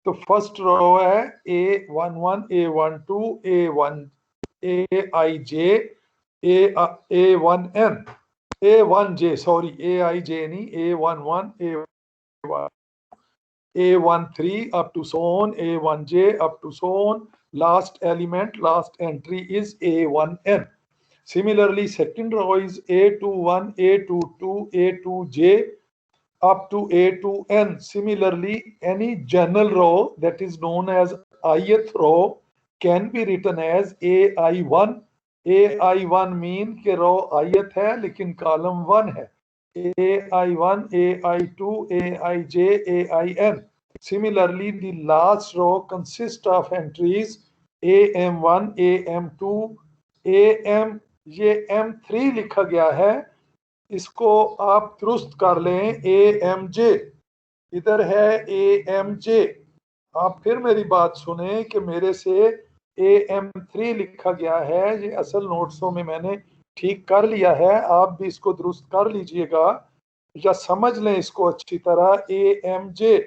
तो first row है A11, A12, A1, AIJ, A1N, A1J, sorry AIJ नहीं, A11, A1, A13 up to so on, A1J up to so on. Last element, last entry is A1N. Similarly, second row is A21, A22, A2J up to A2N. Similarly, any general row that is known as ith row can be written as AI1. AI1 mean कि रो ith है लेकिन column 1 है. AI1, AI2, AIJ, AIN. Similarly, the last row consists of entries AM1, AM2, AM, ये M3 लिखा गया है, इसको आप दुरुस्त कर लें AMJ. इधर है AMJ. आप फिर मेरी बात सुने कि मेरे से AM3 लिखा गया है, ये असल नोट्सों में मैंने ठीक कर लिया है, आप भी इसको दुरुस्त कर लीजिएगा या समझ लें इसको अच्छी तरह. AMJ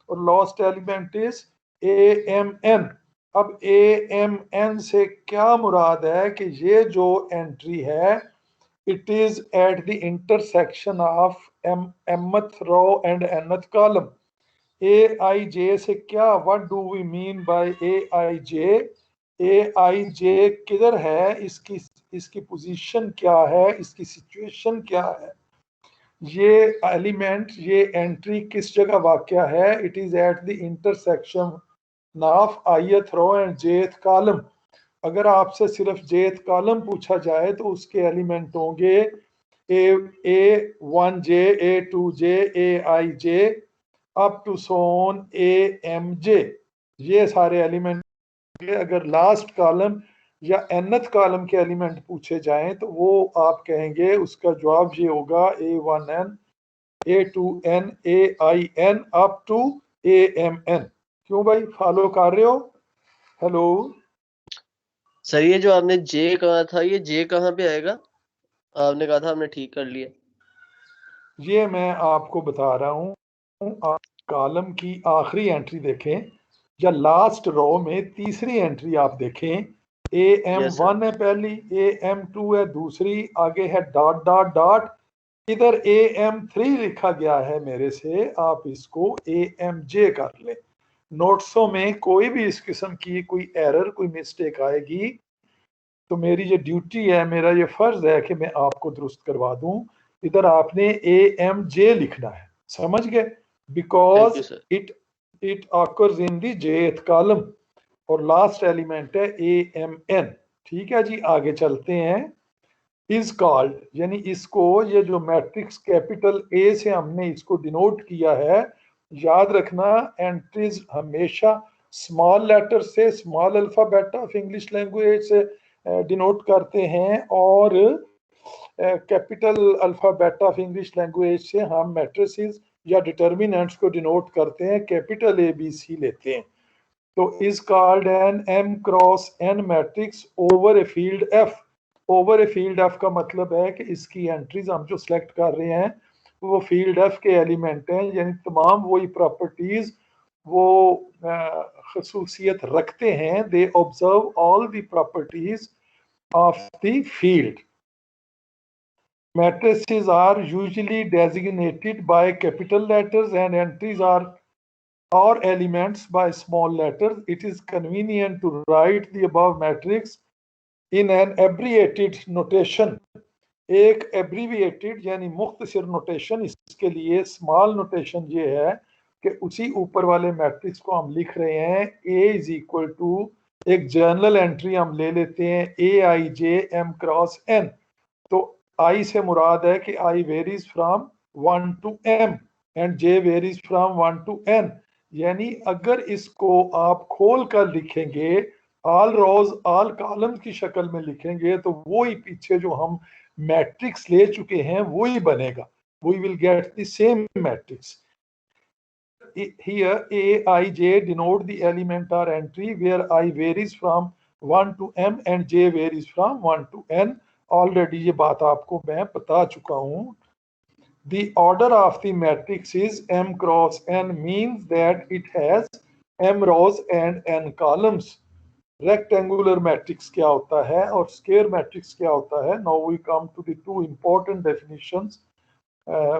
और लास्ट एलिमेंट इज AMN. अब AMN से क्या मुराद है कि ये जो एंट्री है it is at the intersection of mth row and nth column. AIJ से क्या, what do we mean by AIJ? AIJ किधर है, इसकी पोजीशन क्या है, इसकी सिचुएशन क्या है, ये एलिमेंट, ये एंट्री किस जगह वाक़या है. It is at the intersection of ith row and jth column. अगर आपसे सिर्फ jth कॉलम पूछा जाए तो उसके एलिमेंट होंगे A1J, A2J, AIJ up to सोन AMJ. ये सारे एलिमेंट. अगर लास्ट कॉलम या nth कॉलम के एलिमेंट पूछे जाएं तो वो आप कहेंगे, उसका जवाब ये होगा A1N, A2N, AIN up to AMN. क्यों भाई, फॉलो कर रहे हो? हेलो सर, ये जो आपने जे कहा था, ये जे कहाँ पे आएगा? आपने कहा था हमने ठीक कर लिया. ये मैं आपको बता रहा हूँ. आप कॉलम की आखिरी एंट्री देखें या लास्ट रो में तीसरी एंट्री आप देखें. AM1 है पहली, AM2 है दूसरी, आगे है डॉट डॉट डॉट. इधर AM3 लिखा गया है मेरे से, आप इसको AMJ कर लें. नोट्सों में कोई भी इस किस्म की कोई एरर, कोई मिस्टेक आएगी तो मेरी ये ड्यूटी है, मेरा ये फर्ज है कि मैं आपको दुरुस्त करवा दूं. इधर आपने AMJ लिखना है, समझ गए? Because it occurs in the jth column और लास्ट एलिमेंट है AMN. ठीक है जी, आगे चलते हैं. इज कॉल्ड यानी इसको, ये जो मैट्रिक्स कैपिटल A से हमने इसको डिनोट किया है, याद रखना एंट्रीज हमेशा स्मॉल लेटर से, small alphabet of English language से डिनोट करते हैं और capital alphabet of English language से हम मैट्रिसेस या डिटर्मिनेंट्स को डिनोट करते हैं, कैपिटल ABC लेते हैं. तो is called an M cross N matrix over a field F. Over a field F का मतलब है कि इसकी एंट्रीज हम जो सिलेक्ट कर रहे हैं वो फील्ड F के एलिमेंट हैं, यानी तमाम वही प्रॉपर्टीज वो खसूसियत रखते हैं. They observe all the properties of the field. Matrices are usually designated by capital letters and entries are or elements by small letters. It is convenient to write the above matrix in an abbreviated notation. एक abbreviated यानी मुख्तसर notation, इसके लिए small notation ये है कि उसी ऊपर वाले मैट्रिक्स को हम लिख रहे हैं A इज इक्वल टू, एक जर्नल एंट्री हम ले लेते हैं AIJ M क्रॉस N. तो I से मुराद है कि I varies from 1 to M and J varies from 1 to N. यानी अगर इसको आप खोल कर लिखेंगे, ऑल रोज ऑल कॉलम्स की शक्ल में लिखेंगे तो वो ही पीछे जो हम मैट्रिक्स ले चुके हैं वो ही बनेगा. We will get the same matrix. Here AIJ denote the element or entry where I varies from 1 to M and J varies from 1 to N. Already ये बात आपको मैं बता चुका हूं. The order of the matrix is M cross N means that it has m rows and n columns. Rectangular matrix क्या होता है और square matrix क्या होता है? Now we come to the two important definitions.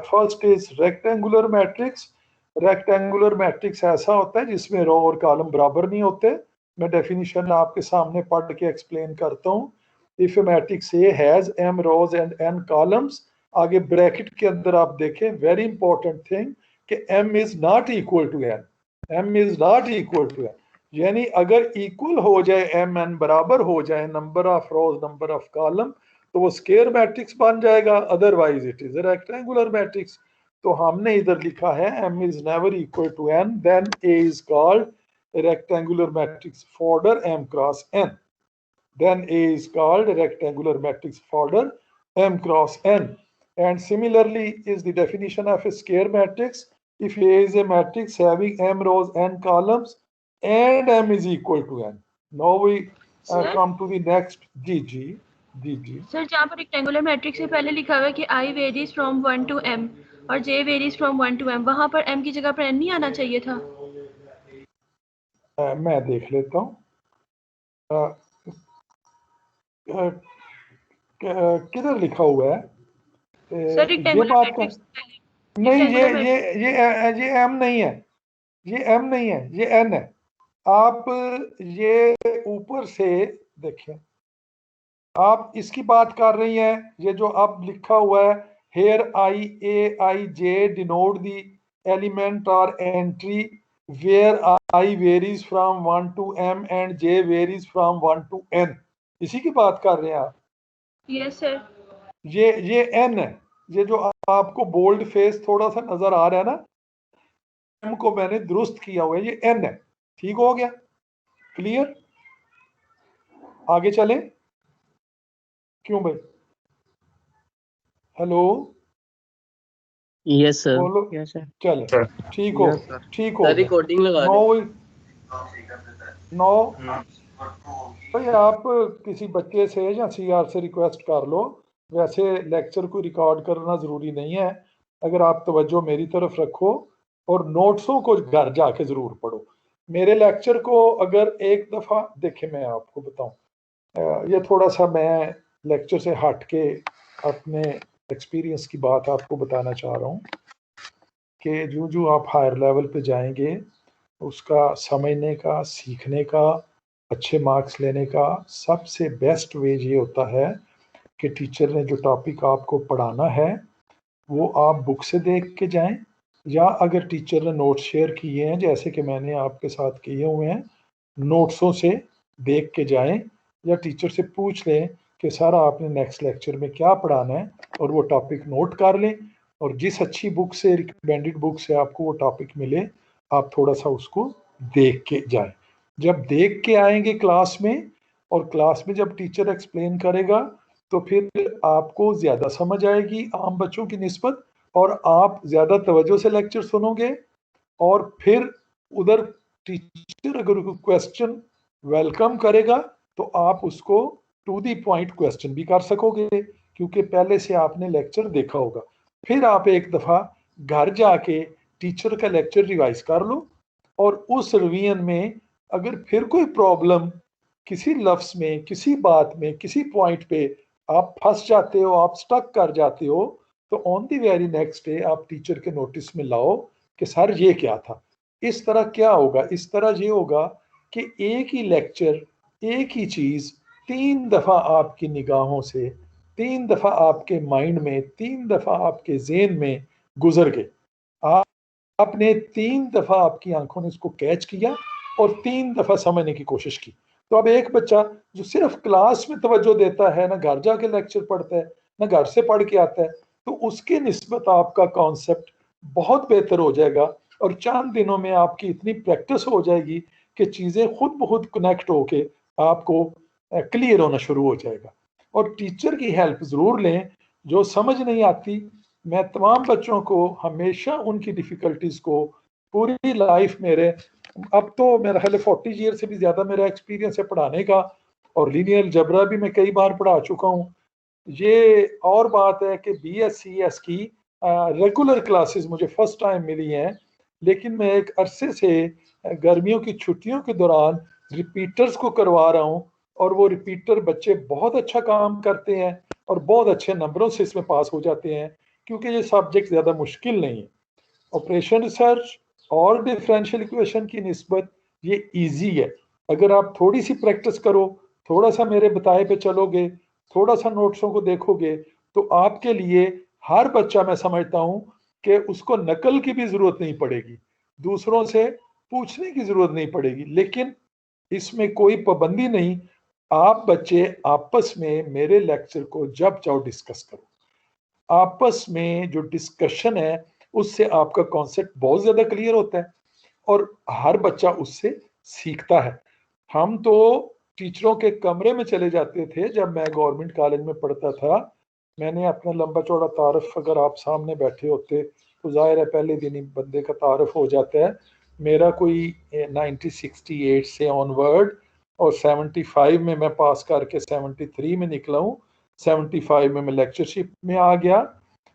First is rectangular matrix. Rectangular matrix ऐसा होता है जिसमें रो और कॉलम बराबर नहीं होते. मैं डेफिनेशन आपके सामने पढ़ के एक्सप्लेन करता हूँ. If a matrix A has m rows and n columns, आगे ब्रैकेट के अंदर आप देखें, वेरी इंपॉर्टेंट थिंग कि m is not equal to n. m is not equal to n. यानी अगर इक्वल हो जाए m n बराबर हो जाए number of rose number of column तो वो स्केयर मैट्रिक्स बन जाएगा, otherwise it is a rectangular matrix. तो हमने इधर लिखा है m is never equal to n, then A is called a rectangular matrix of order m cross n. Then A is called a rectangular matrix of order m cross n. And similarly is the definition of a square matrix. If A is a matrix having m rows n columns and m is equal to n. Now we come to the next GG. Sir जहाँ पर rectangular matrix से पहले लिखा हुआ है कि I varies from 1 to m और J varies from 1 to m, वहां पर m की जगह पर n नहीं आना चाहिए था? मैं देख लेता हूँ. किधर लिखा हुआ है? सर रेक्टेंगुलर मैट्रिक्स नहीं, ये m नहीं है, ये m नहीं है, ये n है. आप ये ऊपर से देखें, आप इसकी बात कर रही हैं. ये जो अब लिखा हुआ है here I denote the element or entry where I varies from 1 to m and j varies from 1 to n, इसी की बात कर रहे हैं आप? Yes sir. ये n है. ये जो आपको बोल्ड फेस थोड़ा सा नजर आ रहा है ना, m को मैंने दुरुस्त किया हुआ है, ये n है. ठीक हो गया? क्लियर? आगे चले? क्यों भाई? हेलो? Yes sir. बोलो. Yes sir. चले, ठीक हो, ठीक हो. रिकॉर्डिंग लगा नो भाई, आप किसी बच्चे से या CR से रिक्वेस्ट कर लो. वैसे लेक्चर को रिकॉर्ड करना ज़रूरी नहीं है. अगर आप तवज्जो मेरी तरफ रखो और नोट्सों को घर जाके ज़रूर पढ़ो. मेरे लेक्चर को अगर एक दफ़ा देखें, मैं आपको बताऊं, ये थोड़ा सा मैं लेक्चर से हट के अपने एक्सपीरियंस की बात आपको बताना चाह रहा हूँ कि जो आप हायर लेवल पे जाएंगे उसका समझने का, सीखने का, अच्छे मार्क्स लेने का सबसे बेस्ट वे ये होता है कि टीचर ने जो टॉपिक आपको पढ़ाना है वो आप बुक से देख के जाएं, या अगर टीचर ने नोट्स शेयर किए हैं जैसे कि मैंने आपके साथ किए हुए हैं, नोट्सों से देख के जाएं, या टीचर से पूछ लें कि सर आपने नेक्स्ट लेक्चर में क्या पढ़ाना है, और वो टॉपिक नोट कर लें. और जिस अच्छी बुक से, रिकमेंडेड बुक से आपको वो टॉपिक मिले, आप थोड़ा सा उसको देख के जाएं. जब देख के आएंगे क्लास में, और क्लास में जब टीचर एक्सप्लेन करेगा तो फिर आपको ज़्यादा समझ आएगी आम बच्चों की निस्बत, और आप ज़्यादा तवज्जो से लेक्चर सुनोगे. और फिर उधर टीचर अगर क्वेश्चन वेलकम करेगा तो आप उसको टू दी पॉइंट क्वेश्चन भी कर सकोगे, क्योंकि पहले से आपने लेक्चर देखा होगा. फिर आप एक दफ़ा घर जाके टीचर का लेक्चर रिवाइज कर लो, और उस रिवीजन में अगर फिर कोई प्रॉब्लम किसी लफ्ज़ में, किसी बात में, किसी पॉइंट पे आप फंस जाते हो, आप स्टक कर जाते हो, तो on the very next day आप टीचर के नोटिस में लाओ कि सर ये क्या था. इस तरह क्या होगा? इस तरह ये होगा कि एक ही लेक्चर, एक ही चीज़ 3 दफ़ा आपकी निगाहों से, 3 दफ़ा आपके माइंड में, 3 दफ़ा आपके ज़हन में गुजर गए. आपने 3 दफ़ा आपकी आंखों ने इसको कैच किया और 3 दफ़ा समझने की कोशिश की. तो अब एक बच्चा जो सिर्फ क्लास में तवज्जो देता है, ना घर जाके लेक्चर पढ़ता है, ना घर से पढ़ के आता है, तो उसके निस्बत आपका कॉन्सेप्ट बहुत बेहतर हो जाएगा, और चंद दिनों में आपकी इतनी प्रैक्टिस हो जाएगी कि चीज़ें खुद ब खुद कनेक्ट होके आपको क्लियर होना शुरू हो जाएगा. और टीचर की हेल्प ज़रूर लें. जो समझ नहीं आती, मैं तमाम बच्चों को हमेशा उनकी डिफ़िकल्टीज़ को पूरी लाइफ मेरे, अब तो मेरा ख्याल 40 ईयर से भी ज़्यादा मेरा एक्सपीरियंस है पढ़ाने का, और लीनियर जबरा भी मैं कई बार पढ़ा चुका हूँ. ये और बात है कि BScs की रेगुलर क्लासेस मुझे फर्स्ट टाइम मिली हैं लेकिन मैं एक अरसे से गर्मियों की छुट्टियों के दौरान रिपीटर्स को करवा रहा हूँ, और वो रिपीटर बच्चे बहुत अच्छा काम करते हैं और बहुत अच्छे नंबरों से इसमें पास हो जाते हैं, क्योंकि ये सब्जेक्ट ज़्यादा मुश्किल नहीं है। ऑपरेशन रिसर्च और डिफरेंशियल इक्वेशन की निस्बत ये इजी है। अगर आप थोड़ी सी प्रैक्टिस करो, थोड़ा सा मेरे बताए पे चलोगे, थोड़ा सा नोट्सों को देखोगे, तो आपके लिए हर बच्चा, मैं समझता हूँ कि उसको नकल की भी जरूरत नहीं पड़ेगी, दूसरों से पूछने की जरूरत नहीं पड़ेगी। लेकिन इसमें कोई पाबंदी नहीं, आप बच्चे आपस में मेरे लेक्चर को जब चाहो डिस्कस करो। आपस में जो डिस्कशन है उससे आपका कॉन्सेप्ट बहुत ज्यादा क्लियर होता है और हर बच्चा उससे सीखता है। हम तो टीचरों के कमरे में चले जाते थे जब मैं गवर्नमेंट कॉलेज में पढ़ता था। मैंने अपना लंबा चौड़ा तारफ, अगर आप सामने बैठे होते तो जाहिर है पहले दिन ही बंदे का तारफ हो जाता है। मेरा कोई 1968 से ऑनवर्ड, और 75 में मैं पास करके 73 में निकला हूँ। 75 में मैं लेक्चरशिप में आ गया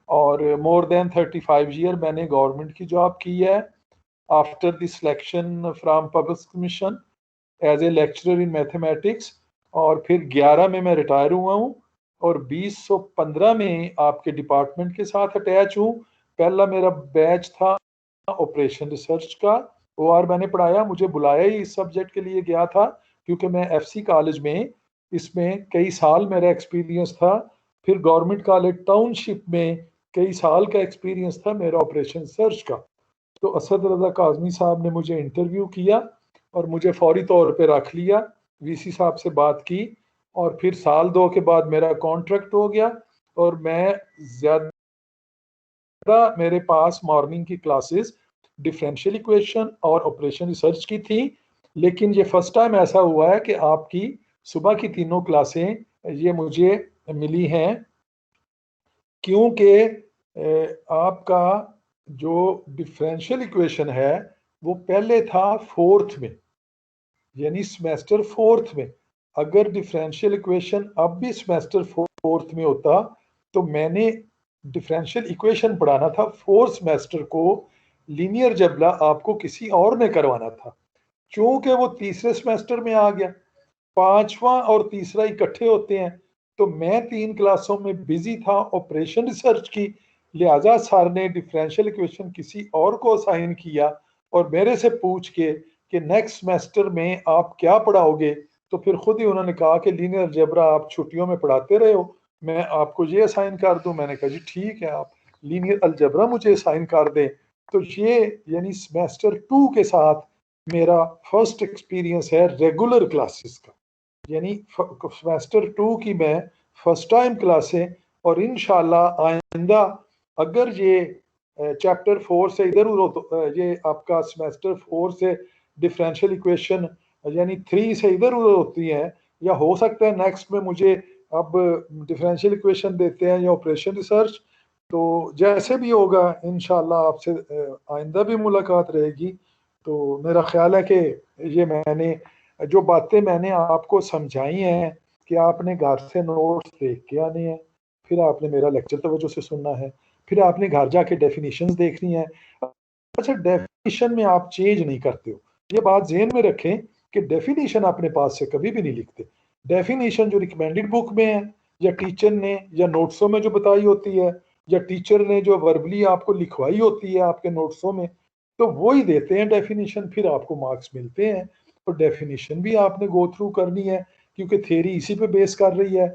और मोर देन 35 ईयर मैंने गवर्नमेंट की जॉब की है after the selection from public commission as a lecturer in mathematics. और फिर 11 में मैं रिटायर हुआ हूँ और 2015 में आपके डिपार्टमेंट के साथ अटैच हूँ। पहला मेरा बैच था ऑपरेशन रिसर्च का, वो और मैंने पढ़ाया, मुझे बुलाया ही इस सब्जेक्ट के लिए गया था क्योंकि मैं एफसी कॉलेज में इसमें कई साल मेरा एक्सपीरियंस था। फिर गवर्नमेंट कॉलेज टाउनशिप में कई साल का एक्सपीरियंस था मेरा ऑपरेशन रिसर्च का। तो असद रजा काजमी साहब ने मुझे इंटरव्यू किया और मुझे फौरी तौर पे रख लिया, वीसी साहब से बात की और फिर साल 2 के बाद मेरा कॉन्ट्रैक्ट हो गया। और मैं ज्यादा मेरे पास मॉर्निंग की क्लासेस डिफरेंशियल इक्वेशन और ऑपरेशन रिसर्च की थी, लेकिन ये फर्स्ट टाइम ऐसा हुआ है कि आपकी सुबह की तीनों क्लासें ये मुझे मिली हैं, क्योंकि आपका जो डिफरेंशियल इक्वेशन है वो पहले था 4th में, यानी सेमेस्टर 4th में। अगर डिफरेंशियल इक्वेशन अब भी सेमेस्टर 4th में होता तो मैंने डिफरेंशियल इक्वेशन पढ़ाना था 4th सेमेस्टर को, लीनियर जबला आपको किसी और ने करवाना था। चूंकि वो तीसरे सेमेस्टर में आ गया, पांचवा और तीसरा इकट्ठे होते हैं, तो मैं 3 क्लासों में बिजी था ऑपरेशन रिसर्च की, लिहाजा सर ने डिफरेंशियल इक्वेशन किसी और को असाइन किया और मेरे से पूछ के कि नेक्स्ट सेमेस्टर में आप क्या पढ़ाओगे, तो फिर खुद ही उन्होंने कहा कि लीनियर अलजेब्रा आप छुट्टियों में पढ़ाते रहे हो, मैं आपको ये असाइन कर दूं। मैंने कहा जी ठीक है, आप लीनियर अलजेब्रा मुझे असाइन कर दें। तो ये यानी सेमेस्टर 2 के साथ मेरा फर्स्ट एक्सपीरियंस है रेगुलर क्लासेस का, यानी सेमेस्टर 2 की मैं फर्स्ट टाइम क्लासें। और इंशाल्लाह आइंदा अगर ये चैप्टर 4 से इधर उधर तो ये आपका सेमेस्टर 4 से डिफरेंशियल इक्वेशन यानी 3 से इधर उधर होती हैं, या हो सकता है नेक्स्ट में मुझे अब डिफरेंशियल इक्वेशन देते हैं या ऑपरेशन रिसर्च, तो जैसे भी होगा इंशाल्लाह आपसे आइंदा भी मुलाकात रहेगी। तो मेरा ख्याल है कि ये मैंने जो बातें मैंने आपको समझाई हैं कि आपने घर से नोट्स देख के आने हैं, फिर आपने मेरा लेक्चर तवज्जो से सुनना है, फिर आपने घर जाके डेफिनेशंस देखनी है। अच्छा, डेफिनेशन में आप चेंज नहीं करते हो, ये बात ज़हन में रखें कि डेफिनेशन अपने पास से कभी भी नहीं लिखते। डेफिनेशन जो रिकमेंडेड बुक में है या टीचर ने या नोट्सों में जो बताई होती है या टीचर ने जो वर्बली आपको लिखवाई होती है आपके नोट्सों में, तो वो ही देते हैं डेफिनेशन, फिर आपको मार्क्स मिलते हैं। तो डेफिनेशन भी आपने गो थ्रू करनी है क्योंकि थ्योरी इसी पे बेस कर रही है।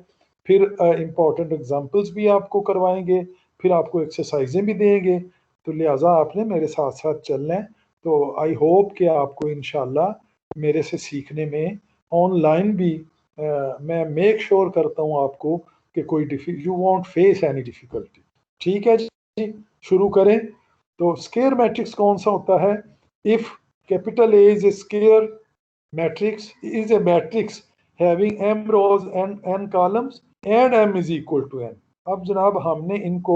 फिर इंपॉर्टेंट एग्जांपल्स भी आपको करवाएंगे, फिर आपको एक्सरसाइजें भी देंगे, तो लिहाजा आपने मेरे साथ साथ चलना है। तो आई होप कि आपको इंशाल्लाह मेरे से सीखने में ऑनलाइन भी मैं मेक श्योर करता हूँ आपको कि कोई you want face any difficulty. ठीक है जी, शुरू करें। तो स्केयर मैट्रिक्स कौन सा होता है? If capital A is a square matrix is a matrix having m rows and n columns and m is equal to n। अब जनाब हमने इनको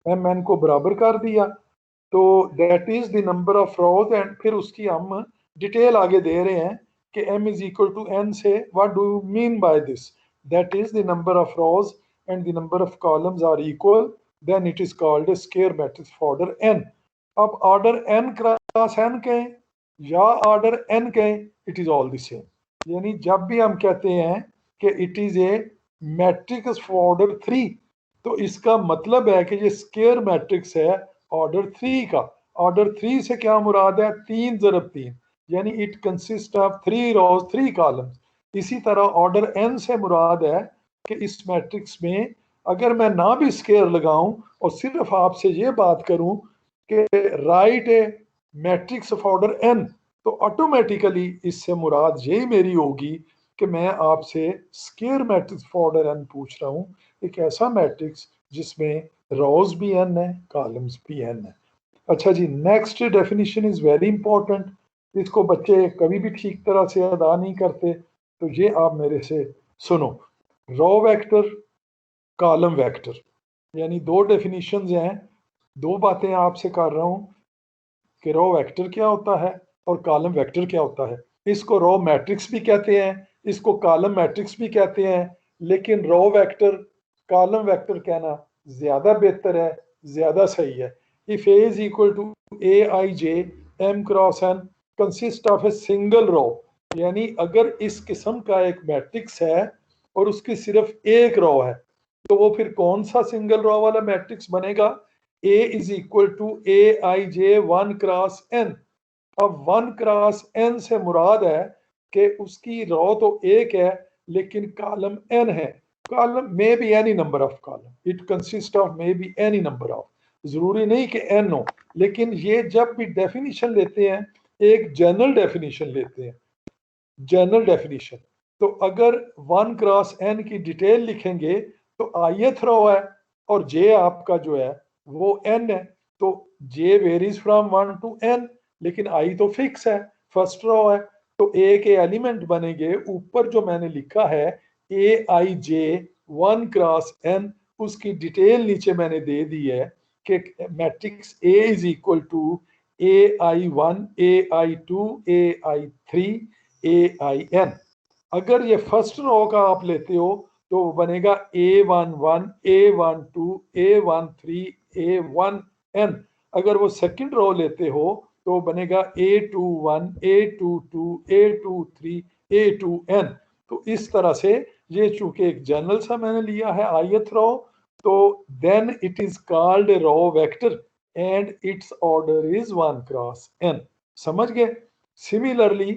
m n को बराबर कर दिया, तो that is the number of rows, and फिर उसकी हम डिटेल आगे दे रहे हैं कि m is equal to n से what do you mean by this, that is the number of rows and the number of columns are equal, then it is called a square matrix of order n। अब order n cross n कहें या order n कहें, it is all the same. यानी जब भी हम कहते हैं कि it is a matrix for order 3, तो इसका मतलब है कि ये स्क्वायर मैट्रिक्स है ऑर्डर 3 का। ऑर्डर 3 से क्या मुराद है? 3 ज़रब 3, यानी it consist of 3 rows 3 columns. इसी तरह ऑर्डर n से मुराद है कि इस मैट्रिक्स में अगर मैं ना भी स्क्वायर लगाऊं और सिर्फ आपसे ये बात करूं कि right A matrix of order n, तो ऑटोमेटिकली इससे मुराद यही मेरी होगी कि मैं आपसे square matrix of order n पूछ रहा हूं, एक ऐसा मैट्रिक्स जिसमें रोज भी n है, कॉलम्स भी n है। अच्छा जी, next definition is very important, इसको बच्चे कभी भी ठीक तरह से अदा नहीं करते, तो ये आप मेरे से सुनो। रो वेक्टर, कॉलम वेक्टर, यानी दो डेफिनेशंस हैं, दो बातें आपसे कर रहा हूं कि रो वेक्टर क्या होता है और कॉलम वेक्टर क्या होता है। इसको रो मैट्रिक्स भी कहते हैं, इसको कॉलम मैट्रिक्स भी कहते हैं, लेकिन रो वेक्टर कॉलम वेक्टर कहना ज्यादा बेहतर है, ज्यादा सही है। If A is equal to A I J M cross n consist of a single row, यानी अगर इस किस्म का एक मैट्रिक्स है और उसकी सिर्फ एक रो है, तो वो फिर कौन सा सिंगल रो वाला मैट्रिक्स बनेगा? A is equal to A I j 1 cross n। अब 1 क्रॉस n से मुराद है कि उसकी रो तो एक है लेकिन कॉलम n है। Column may be any number of column, it consist of may be any number of, जरूरी नहीं कि n हो, लेकिन ये जब भी डेफिनेशन लेते हैं एक जनरल डेफिनेशन लेते हैं, जनरल डेफिनेशन। तो अगर 1 क्रॉस n की डिटेल लिखेंगे तो ith रो है और j आपका जो है वो n है, तो j varies from 1 to n, लेकिन i तो फिक्स है, फर्स्ट रो है, तो a के एलिमेंट बनेंगे ऊपर जो मैंने लिखा है a i j 1 cross n, उसकी डिटेल नीचे मैंने दे दी है कि matrix a is equal to ai1 ai2 ai3 ain। अगर ये फर्स्ट रो का आप लेते हो तो बनेगा a11 a12 a13 a1n। अगर वो सेकंड रो लेते हो तो बनेगा a21 a22 a23 a2n। तो इस तरह से ये चूंकि एक जनरल सा मैंने लिया है ith रो, तो then it is called row vector and its order is 1 cross n। समझ गए? सिमिलरली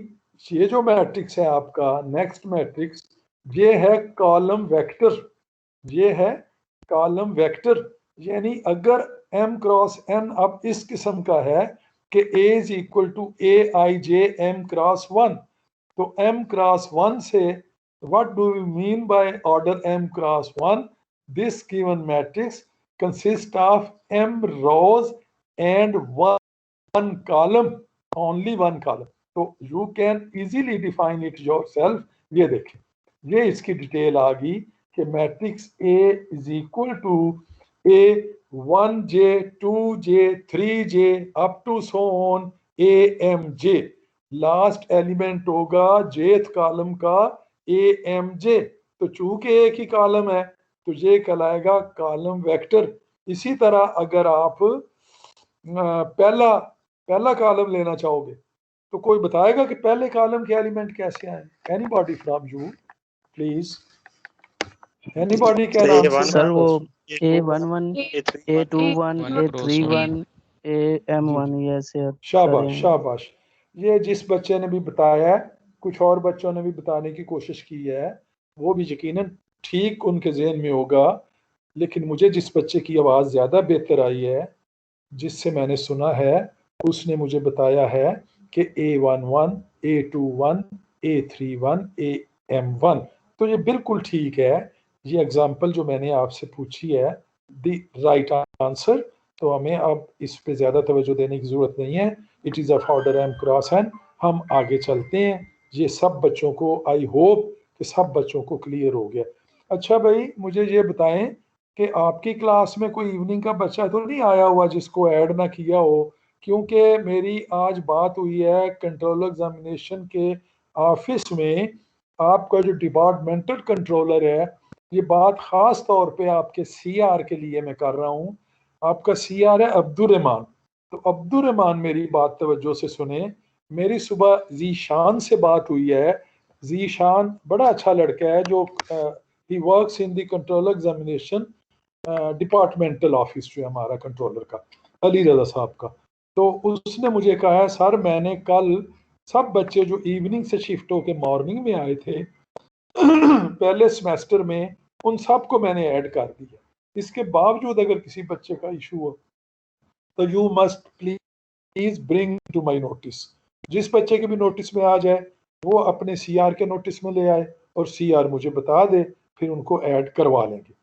ये जो मैट्रिक्स है आपका नेक्स्ट मैट्रिक्स, ये है कॉलम वेक्टर, ये है कॉलम वेक्टर। यानी अगर m क्रॉस n अब इस किस्म का है कि a is equal to A I J M cross 1, तो m क्रॉस 1 से what do we mean by order m cross 1? This given matrix consist of m rows and 1 column, only 1 column. तो you can easily define it yourself. ये देखें, ये इसकी detail आ गई कि matrix A is equal to A 1j 2j 3j up to so on AMJ, last element होगा जेथ कॉलम का AMJ। तो चूंकि एक ही कॉलम है तो ये कहलाएगा कॉलम वेक्टर। इसी तरह अगर आप पहला कॉलम लेना चाहोगे तो कोई बताएगा कि पहले कॉलम के एलिमेंट कैसे आए? Anybody from you please, anybody can answer sir वो A11 A21 A31 AM1 ये ऐसे शाबाश शाबाश। ये जिस बच्चे ने भी बताया है, कुछ और बच्चों ने भी बताने की कोशिश की है, वो भी यकीनन ठीक उनके जहन में होगा, लेकिन मुझे जिस बच्चे की आवाज़ ज़्यादा बेहतर आई है, जिससे मैंने सुना है, उसने मुझे बताया है कि A11 A21 A31 AM1। तो ये बिल्कुल ठीक है, ये एग्जाम्पल जो मैंने आपसे पूछी है द राइट आंसर, तो हमें अब इस पे ज़्यादा तवज्जो देने की ज़रूरत नहीं है। It is of order m cross n। हम आगे चलते हैं। ये सब बच्चों को, आई होप कि सब बच्चों को क्लियर हो गया। अच्छा भाई, मुझे ये बताएं कि आपकी क्लास में कोई इवनिंग का बच्चा तो नहीं आया हुआ जिसको ऐड ना किया हो? क्योंकि मेरी आज बात हुई है कंट्रोलर एग्जामिनेशन के ऑफिस में, आपका जो डिपार्टमेंटल कंट्रोलर है, ये बात ख़ास तौर पे आपके CR के लिए मैं कर रहा हूँ। आपका CR है अब्दुल रहमान। तो अब्दुर्रहमान मेरी बात तवज्जो से सुने, मेरी सुबह जीशान से बात हुई है। जीशान बड़ा अच्छा लड़का है जो he works in the control examination departmental office जो है हमारा कंट्रोलर का, अली रजा साहब का। तो उसने मुझे कहा है सर मैंने कल सब बच्चे जो इवनिंग से शिफ्ट होके मॉर्निंग में आए थे पहले सेमेस्टर में उन सब को मैंने ऐड कर दिया। इसके बावजूद अगर किसी बच्चे का इशू हो तो you must please bring to my notice. जिस बच्चे के भी नोटिस में आ जाए वो अपने सीआर के नोटिस में ले आए और सीआर मुझे बता दे, फिर उनको ऐड करवा लेंगे।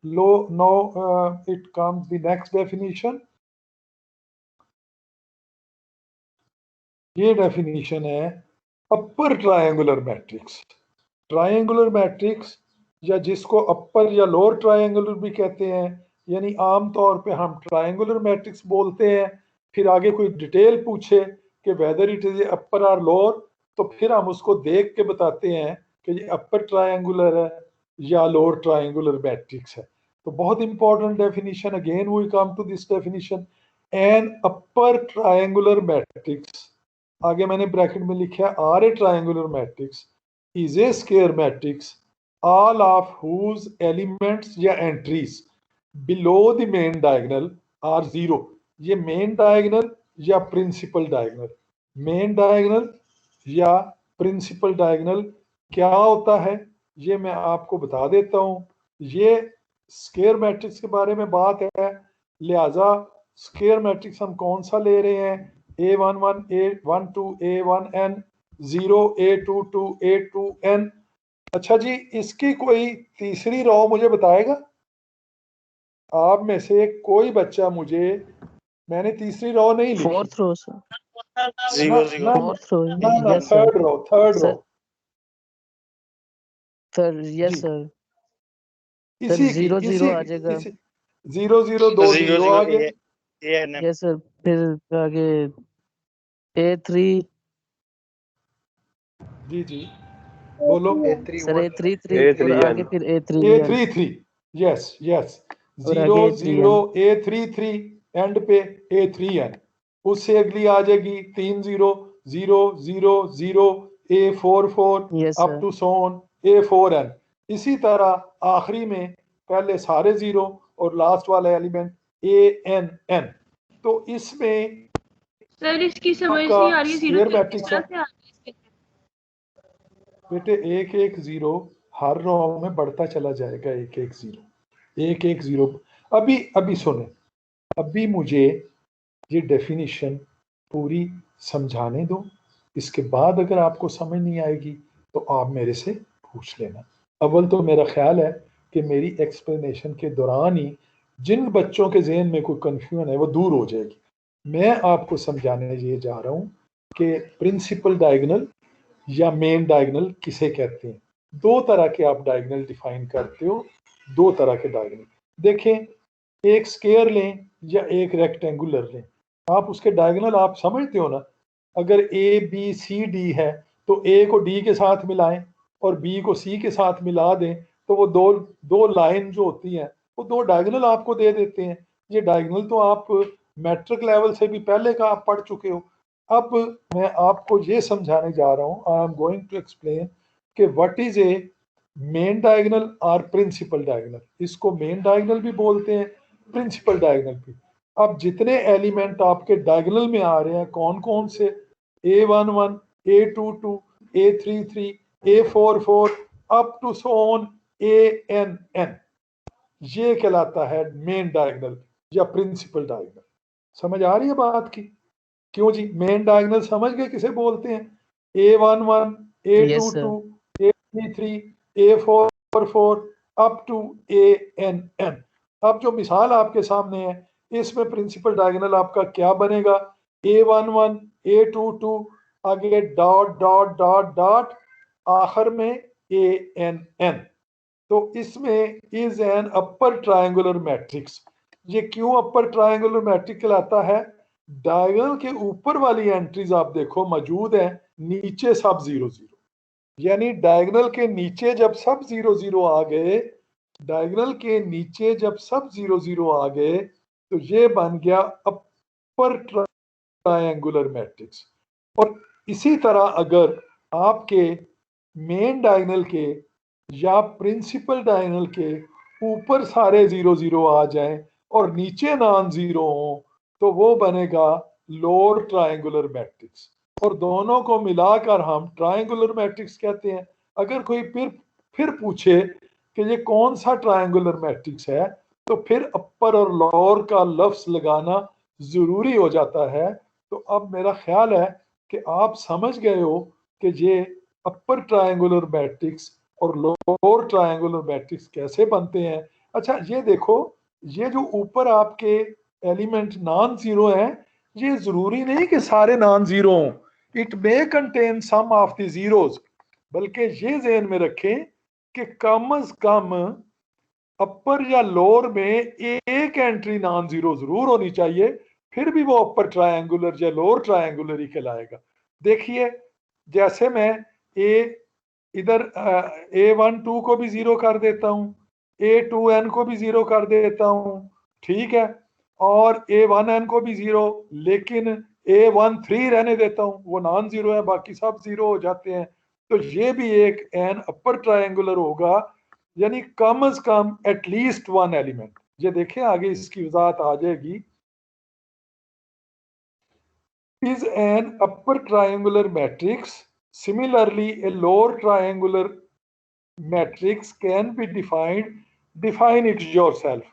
लो now it comes the next definition. ये डेफिनेशन है upper triangular matrix. Triangular matrix या जिसको अपर या लोअर ट्रायंगुलर भी कहते हैं, यानी आम तौर पे हम ट्रायंगुलर मैट्रिक्स बोलते हैं। फिर आगे कोई डिटेल पूछे कि वेदर इट इज अपर और लोअर, तो फिर हम उसको देख के बताते हैं कि ये अपर ट्रायंगुलर है या लोअर ट्रायंगुलर मैट्रिक्स है। तो बहुत important definition, again we come to this definition, an upper triangular matrix, आगे मैंने ब्रैकेट में लिखा है or a triangular matrix is a square matrix all of whose elements या entries below the main diagonal are zero। ये main diagonal या principal diagonal, main diagonal या principal diagonal क्या होता है ये मैं आपको बता देता हूँ। ये स्क्वायर मैट्रिक्स के बारे में बात है, लिहाजा स्क्वायर मैट्रिक्स हम कौन सा ले रहे हैं, A11 A12 A1n 0 A22 A2n। अच्छा जी, इसकी कोई तीसरी रो मुझे बताएगा? आप में से कोई बच्चा मुझे, मैंने तीसरी रो नहीं लिखी, fourth row sir, fourth row, ना yes sir, third row sir, yes जी। सर, इसी की 0 0 इसी आ जाएगा, 0 0 2 0 आगे, यस सर, फिर आगे A3, जी जी बोलो, सर A3 3 और आगे फिर A3 A33 यस यस, और 0 आगे 0 A33 एंड पे A3n, उससे अगली आ जाएगी 3 0 0 0 0 A44 yes up sir, to सोन A4n। इसी तरह आखिरी में पहले सारे जीरो और लास्ट वाला एलिमेंट ANN। तो इसमें सर इसकी समझ आपका नहीं आ रही है, जीरो स्क्वायर किस मैट्रिक्स तरह है से आ रही है इसके अंदर? बेटे, 1 1 0 हर रो में बढ़ता चला जाएगा, 1 1 0 1 1 0। अभी अभी सुने, अभी मुझे ये डेफिनेशन पूरी समझाने दो, इसके बाद अगर आपको समझ नहीं आएगी तो आप मेरे से पूछ लेना। अव्वल तो मेरा ख्याल है कि मेरी एक्सप्लेनेशन के दौरान ही जिन बच्चों के जहन में कोई कंफ्यूजन है वो दूर हो जाएगी। मैं आपको समझाने ये जा रहा हूँ कि प्रिंसिपल डायगोनल या मेन डायगोनल किसे कहते हैं। दो तरह के आप डायगोनल डिफाइन करते हो, दो तरह के डायगोनल देखें, एक स्क्वायर लें या एक रेक्टेंगुलर लें, आप उसके डायगोनल आप समझते हो ना। अगर ए बी सी डी है तो ए को डी के साथ मिलाएं और बी को सी के साथ मिला दें, तो वो दो दो लाइन जो होती हैं वो दो डायगोनल आपको दे देते हैं। ये डायगोनल तो आप मैट्रिक लेवल से भी पहले का आप पढ़ चुके हो। अब मैं आपको ये समझाने जा रहा हूँ, I am going to explain कि what is a main diagonal और प्रिंसिपल डायगोनल। इसको मेन डायगोनल भी बोलते हैं, प्रिंसिपल डायगोनल भी। अब जितने एलिमेंट आपके डायगोनल में आ रहे हैं कौन कौन से, A11 A22 A33 A44 up to Son ANN, ये कहलाता है मेन डायगोनल या प्रिंसिपल डायगोनल। समझ आ रही है बात की? क्यों जी, मेन डायगोनल समझ गए किसे बोलते हैं? A11 yes sir, A22 A33 A44 up to ANN। अब जो मिसाल आपके सामने है इसमें प्रिंसिपल डायगोनल आपका क्या बनेगा, A11 A22 आगे डॉट डॉट डॉट डॉट आखिर में ANN। तो इसमें is an upper triangular matrix. ये क्यों अपर ट्रायंगुलर मैट्रिक्स कहलाता है? डायगोनल के ऊपर वाली एंट्रीज आप देखो मौजूद है, नीचे सब 0 0, यानी डायगोनल के नीचे जब सब 0 0 आ गए, डायगोनल के नीचे जब सब 0 0 आ गए तो ये बन गया अपर ट्रायंगुलर मैट्रिक्स। और इसी तरह अगर आपके मेन डायगोनल के या प्रिंसिपल डायगोनल के ऊपर सारे 0 0 आ जाएं और नीचे नॉन जीरो हो तो वो बनेगा लोअर ट्रायंगुलर मैट्रिक्स। और दोनों को मिलाकर हम ट्रायंगुलर मैट्रिक्स कहते हैं। अगर कोई फिर पूछे कि ये कौन सा ट्रायंगुलर मैट्रिक्स है तो फिर अपर और लोअर का लफ्ज लगाना जरूरी हो जाता है। तो अब मेरा ख्याल है कि आप समझ गए हो कि ये अपर ट्रायंगुलर मैट्रिक्स और लोअर ट्रायंगुलर मैट्रिक्स कैसे बनते हैं। अच्छा ये देखो, ये जो ऊपर आपके एलिमेंट नॉन जीरो हैं, ये जरूरी नहीं कि सारे नॉन जीरो हों, it may contain some of the zeros, बल्कि ये ज़हन में रखें कि कम अज कम अपर या लोअर में एक एंट्री नॉन जीरो जरूर होनी चाहिए, फिर भी वो अपर ट्रायंगुलर या लोअर ट्रायंगुलर ही कहलाएगा। देखिए जैसे मैं इधर A12 को भी जीरो कर देता हूँ, A2n को भी जीरो कर देता हूँ, ठीक है, और A1n को भी जीरो, लेकिन A13 रहने देता हूँ, वो नॉन जीरो है, बाकी सब जीरो हो जाते हैं। तो ये भी एक एन अपर ट्रायंगुलर होगा, यानी कम अज कम एटलीस्ट वन एलिमेंट। ये देखें आगे इसकी वजाहत आ जाएगी। Is an upper triangular matrix similarly a lower triangular matrix can be defined. Define it yourself.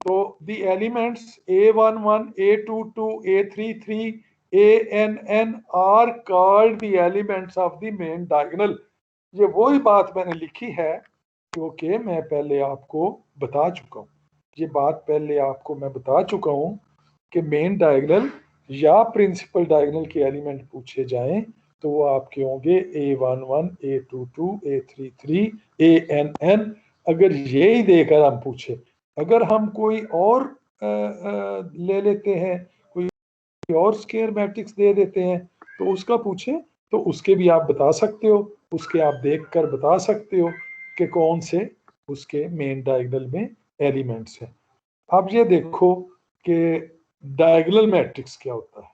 So the elements A11, A22, A33, ANN are called the elements of the main diagonal. ये वही बात मैंने लिखी है क्योंकि मैं पहले आपको बता चुका हूँ, ये बात पहले आपको मैं बता चुका हूँ कि मेन डायगोनल या प्रिंसिपल डायगोनल के एलिमेंट पूछे जाएं तो वो आपके होंगे A11, A22, A33, ANN। अगर ये ही देकर हम पूछे, अगर हम कोई और ले लेते हैं, कोई और स्केयर मैट्रिक्स दे देते हैं तो उसका पूछे तो उसके भी आप बता सकते हो, उसके आप देखकर बता सकते हो कि कौन से उसके मेन डायगोनल में एलिमेंट्स हैं। अब ये देखो कि डायगोनल मैट्रिक्स क्या होता है,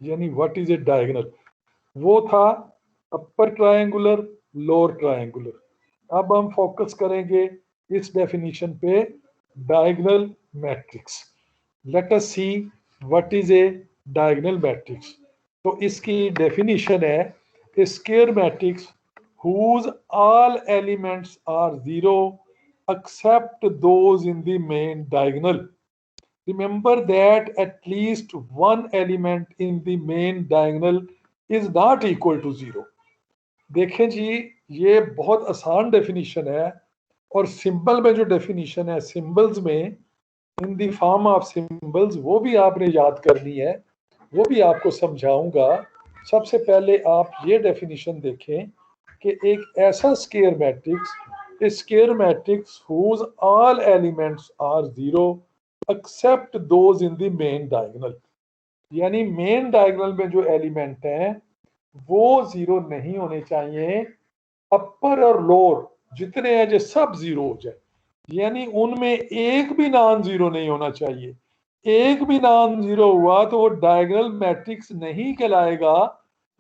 यानी व्हाट इज ए डायगोनल। वो था अपर ट्रायंगुलर, लोअर ट्रायंगुलर। अब हम फोकस करेंगे इस डेफिनेशन पे, diagonal matrix. Let us see what is a diagonal matrix. तो इसकी डेफिनेशन है a square matrix whose all elements are zero except those in the main diagonal. Remember that at least one element in the main diagonal is not equal to zero. देखें जी, ये बहुत आसान definition है, और symbol में जो definition है, symbols में in the form of symbols, वो भी आपने याद करनी है, वो भी आपको समझाऊंगा। सबसे पहले आप ये डेफिनेशन देखें कि एक ऐसा square matrix, a square matrix whose all elements are zero except those in the main diagonal, यानी मेन डायगोनल में जो एलिमेंट हैं वो जीरो नहीं होने चाहिए, अपर और लोअर जितने हैं जो सब जीरो हो जाए, यानी उनमें एक भी नॉन जीरो नहीं होना चाहिए। एक भी नॉन जीरो हुआ तो वो डायगोनल मैट्रिक्स नहीं कहलाएगा,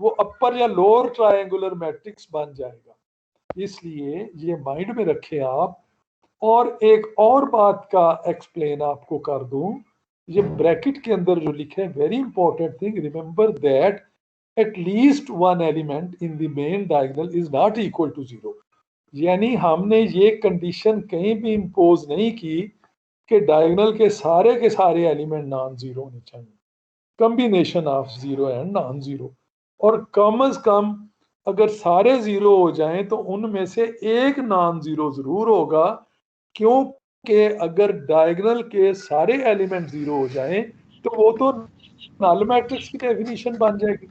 वो अपर या लोअर ट्रायंगुलर मैट्रिक्स बन जाएगा। इसलिए ये माइंड में रखें आप। और एक और बात का एक्सप्लेन आपको कर दूं, ये ब्रैकेट के अंदर जो लिखे, very important thing, remember that at least one element in the main diagonal is not equal to zero. यानी हमने ये कंडीशन कहीं भी इम्पोज नहीं की कि डायगोनल के सारे एलिमेंट नॉन जीरो होने चाहिए, combination of zero and non zero. और कम अज कम अगर सारे जीरो हो जाएं तो उनमें से एक नॉन जीरो जरूर होगा, क्योंकि अगर डायगोनल के सारे एलिमेंट जीरो हो जाएं तो वो तो नल मैट्रिक्स की डेफिनेशन बन जाएगी,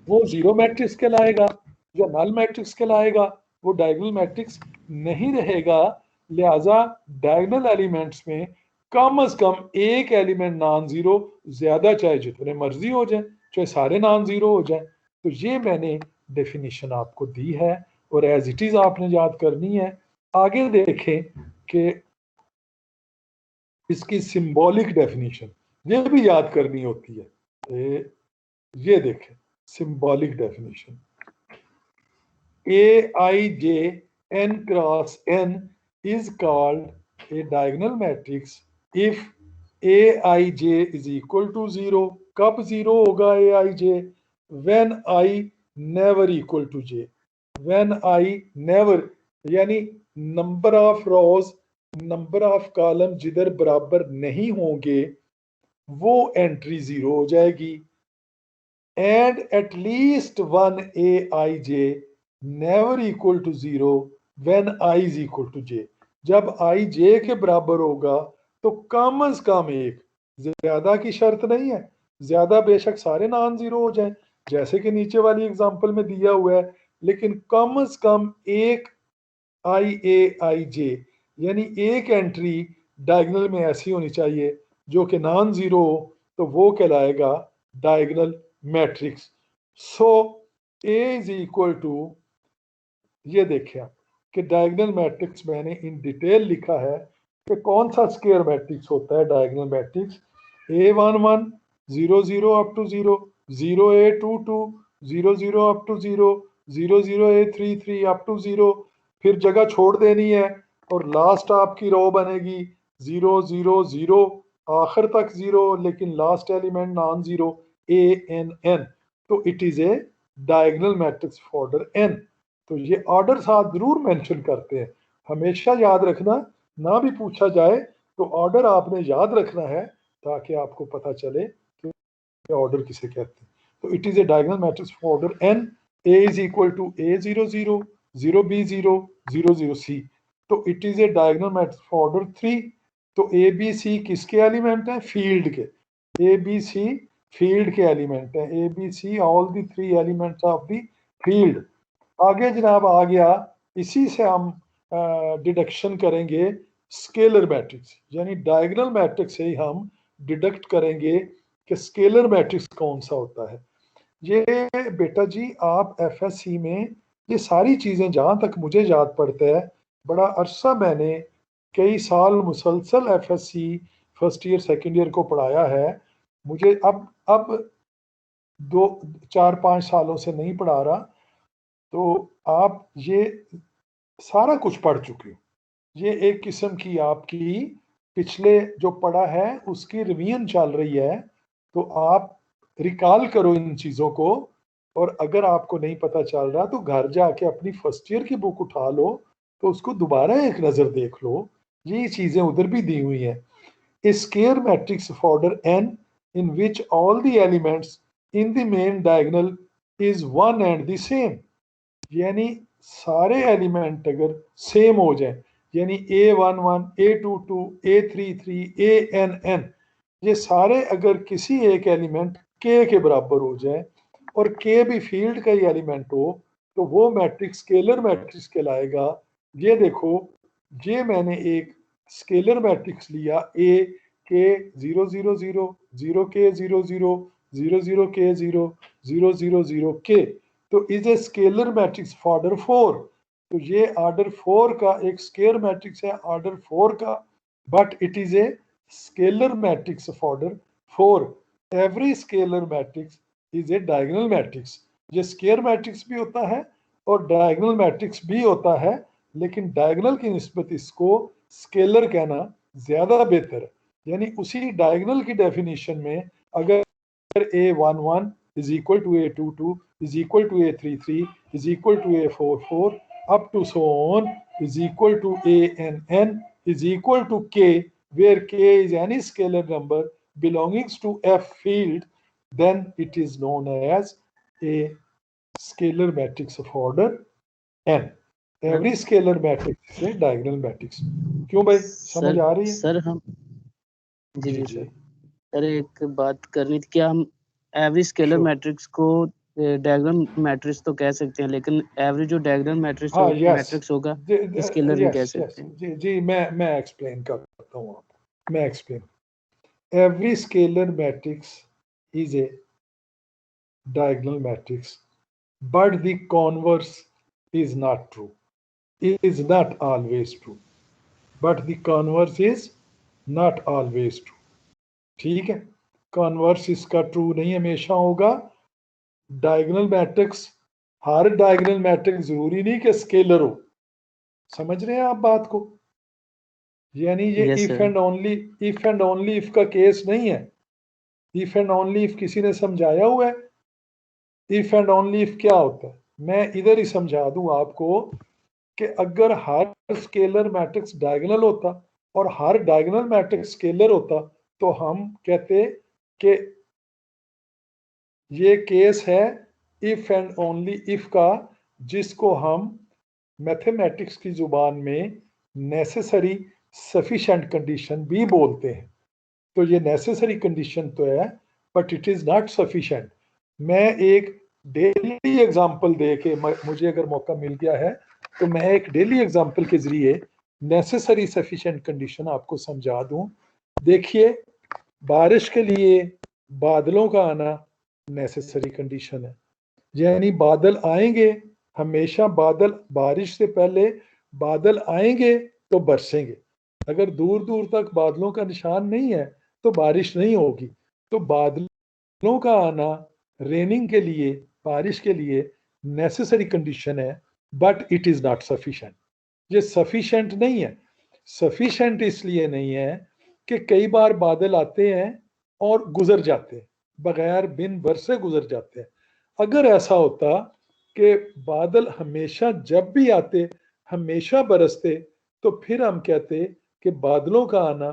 वो जीरो मैट्रिक्स कहलाएगा। जो नल मैट्रिक्स कहलाएगा वो डायगोनल मैट्रिक्स नहीं रहेगा। लिहाजा डायगोनल एलिमेंट्स में कम अज कम एक एलिमेंट नॉन जीरो, ज्यादा चाहे जितने मर्जी हो जाए, चाहे सारे नॉन जीरो हो जाए। तो ये मैंने डेफिनेशन आपको दी है और एज इट इज आपने याद करनी है। आगे देखें कि इसकी सिंबॉलिक डेफिनेशन, ये भी याद करनी होती है। ये देखें symbolic definition, Aij n cross n is called a diagonal matrix if Aij is equal to 0. कब 0 होगा Aij? when I never equal to j, when I never, यानी number of rose, number of column जिधर बराबर नहीं होंगे वो entry 0 हो जाएगी। And eight least one Aij never equal to 0 when I is equal to j, जब I j के बराबर होगा तो कम से कम एक, ज्यादा की शर्त नहीं है, ज्यादा बेशक सारे नॉन जीरो हो जाएं जैसे कि नीचे वाली एग्जांपल में दिया हुआ है, लेकिन कम से कम एक Iaij यानी एक एंट्री डायगोनल में ऐसी होनी चाहिए जो कि नॉन जीरो हो, तो वो कहलाएगा diagonal matrix. So A is equal to, ये देखिए आप कि डायगोनल मैट्रिक्स मैंने इन डिटेल लिखा है कि कौन सा स्क्वायर मैट्रिक्स होता है diagonal matrix. A11 0 0 up to 0, 0 A22 0 0 up to 0, 0 0 A33 up to 0, फिर जगह छोड़ देनी है और लास्ट आपकी रो बनेगी 0 0 0 आखिर तक 0, लेकिन last element non zero ANN, तो it is a diagonal matrix of order n। तो ये ऑर्डर साथ जरूर मेंशन करते हैं, हमेशा याद रखना, ना भी पूछा जाए तो ऑर्डर आपने याद रखना है ताकि आपको पता चले कि ऑर्डर किसे कहते हैं। तो it is a diagonal matrix of order n, a is equal to A00 0B0 00C, तो it is a diagonal matrix of order 3। तो ABC किसके एलिमेंट हैं? फील्ड के। ABC फील्ड के एलिमेंट हैं, ABC all the 3 elements of the field. आगे जनाब आ गया, इसी से हम डिडक्शन करेंगे स्केलर मैट्रिक्स, यानी डायगोनल मैट्रिक्स से ही हम डिडक्ट करेंगे कि स्केलर मैट्रिक्स कौन सा होता है। ये बेटा जी आप FSC में ये सारी चीज़ें जहाँ तक मुझे याद पड़ता है, बड़ा अरसा मैंने कई साल मुसलसल FSC first year second year को पढ़ाया है। मुझे अब 4-5 सालों से नहीं पढ़ा रहा, तो आप ये सारा कुछ पढ़ चुके हो। ये एक किस्म की आपकी पिछले जो पढ़ा है उसकी रिवीजन चल रही है, तो आप रिकॉल करो इन चीज़ों को, और अगर आपको नहीं पता चल रहा तो घर जाके अपनी फर्स्ट ईयर की बुक उठा लो तो उसको दोबारा एक नज़र देख लो, ये चीज़ें उधर भी दी हुई हैं। A square matrix of order n in which all the elements in the main diagonal is one and the same, यानी सारे एलिमेंट अगर सेम हो जाए, यानी A11 A22 A33 ANN, ये सारे अगर किसी एक एलिमेंट K के बराबर हो जाए और K भी फील्ड का ही एलिमेंट हो, तो वो मैट्रिक्स स्केलर मैट्रिक्स कहलाएगा। ये देखो, ये मैंने एक स्केलर मैट्रिक्स लिया A K 0 0 0 0 K 0 0 0 0 K 0 0 0 0 K, तो is a scalar matrix order 4। तो ये ऑर्डर 4 का एक स्केलर मैट्रिक्स है ऑर्डर 4 का, but it is A scalar matrix of order 4। Every scalar matrix is a diagonal matrix. ये scalar matrix भी होता है और डायगोनल मैट्रिक्स भी होता है, लेकिन डायगोनल की निस्बत इसको स्केलर कहना ज्यादा बेहतर है। यानी उसी डायगोनल की डेफिनेशन में अगर A11 is equal to A22 is equal to A33 is equal to A44 up to so on is equal to ANN is equal to K, where K is any scalar number belonging to F field, then it is known as a scalar matrix of order n. Every scalar matrix is a diagonal matrix। क्यों भाई, समझ आ रही है? Sir हम जी sir एक बात करनी थी, क्या हम एवरी स्केलर मैट्रिक्स को डायगोनल मैट्रिक्स तो कह सकते हैं, लेकिन एवरी जो डायगोनल मैट्रिक्स मैट्रिक्स होगा स्केलर नहीं कह सकते? जी मैं एक्सप्लेन करता हूँ आपको, मैं explain. Every scalar matrix is a diagonal matrix, but the converse is not true, is not always true, but the converse is not always true। ठीक है, कॉन्वर्स इसका ट्रू नहीं हमेशा होगा। डायगोनल मैट्रिक्स, हर डायगोनल मैट्रिक्स जरूरी नहीं कि scalar हो। समझ रहे हैं आप बात को? यानी ये Yes, if sir. And only if का केस नहीं है। इफ एंड ओनली इफ किसी ने समझाया हुआ है? इफ एंड ओनली इफ क्या होता है? मैं इधर ही समझा दूं आपको कि अगर हर स्केलर मैट्रिक्स डायगोनल होता और हर डायगोनल मैट्रिक्स स्केलर होता तो हम कहते कि ये केस है इफ एंड ओनली इफ का, जिसको हम मैथमेटिक्स की जुबान में नेसेसरी सफिशिएंट कंडीशन भी बोलते हैं। तो ये नेसेसरी कंडीशन तो है but it is not sufficient. मैं एक डेली एग्जांपल दे के, मुझे अगर मौका मिल गया है तो मैं एक डेली एग्जांपल के जरिए नेसेसरी सफिशिएंट कंडीशन आपको समझा दूं। देखिए, बारिश के लिए बादलों का आना नेसेसरी कंडीशन है, यानी बादल आएंगे, हमेशा बादल, बारिश से पहले बादल आएंगे तो बरसेंगे। अगर दूर दूर तक बादलों का निशान नहीं है तो बारिश नहीं होगी। तो बादलों का आना रेनिंग के लिए, बारिश के लिए नेसेसरी कंडीशन है but it is not sufficient. ये सफिशिएंट नहीं है। सफिशिएंट इसलिए नहीं है कि कई बार बादल आते हैं और गुजर जाते हैं, बगैर बिन बरसे गुजर जाते हैं। अगर ऐसा होता कि बादल हमेशा जब भी आते हमेशा बरसते तो फिर हम कहते कि बादलों का आना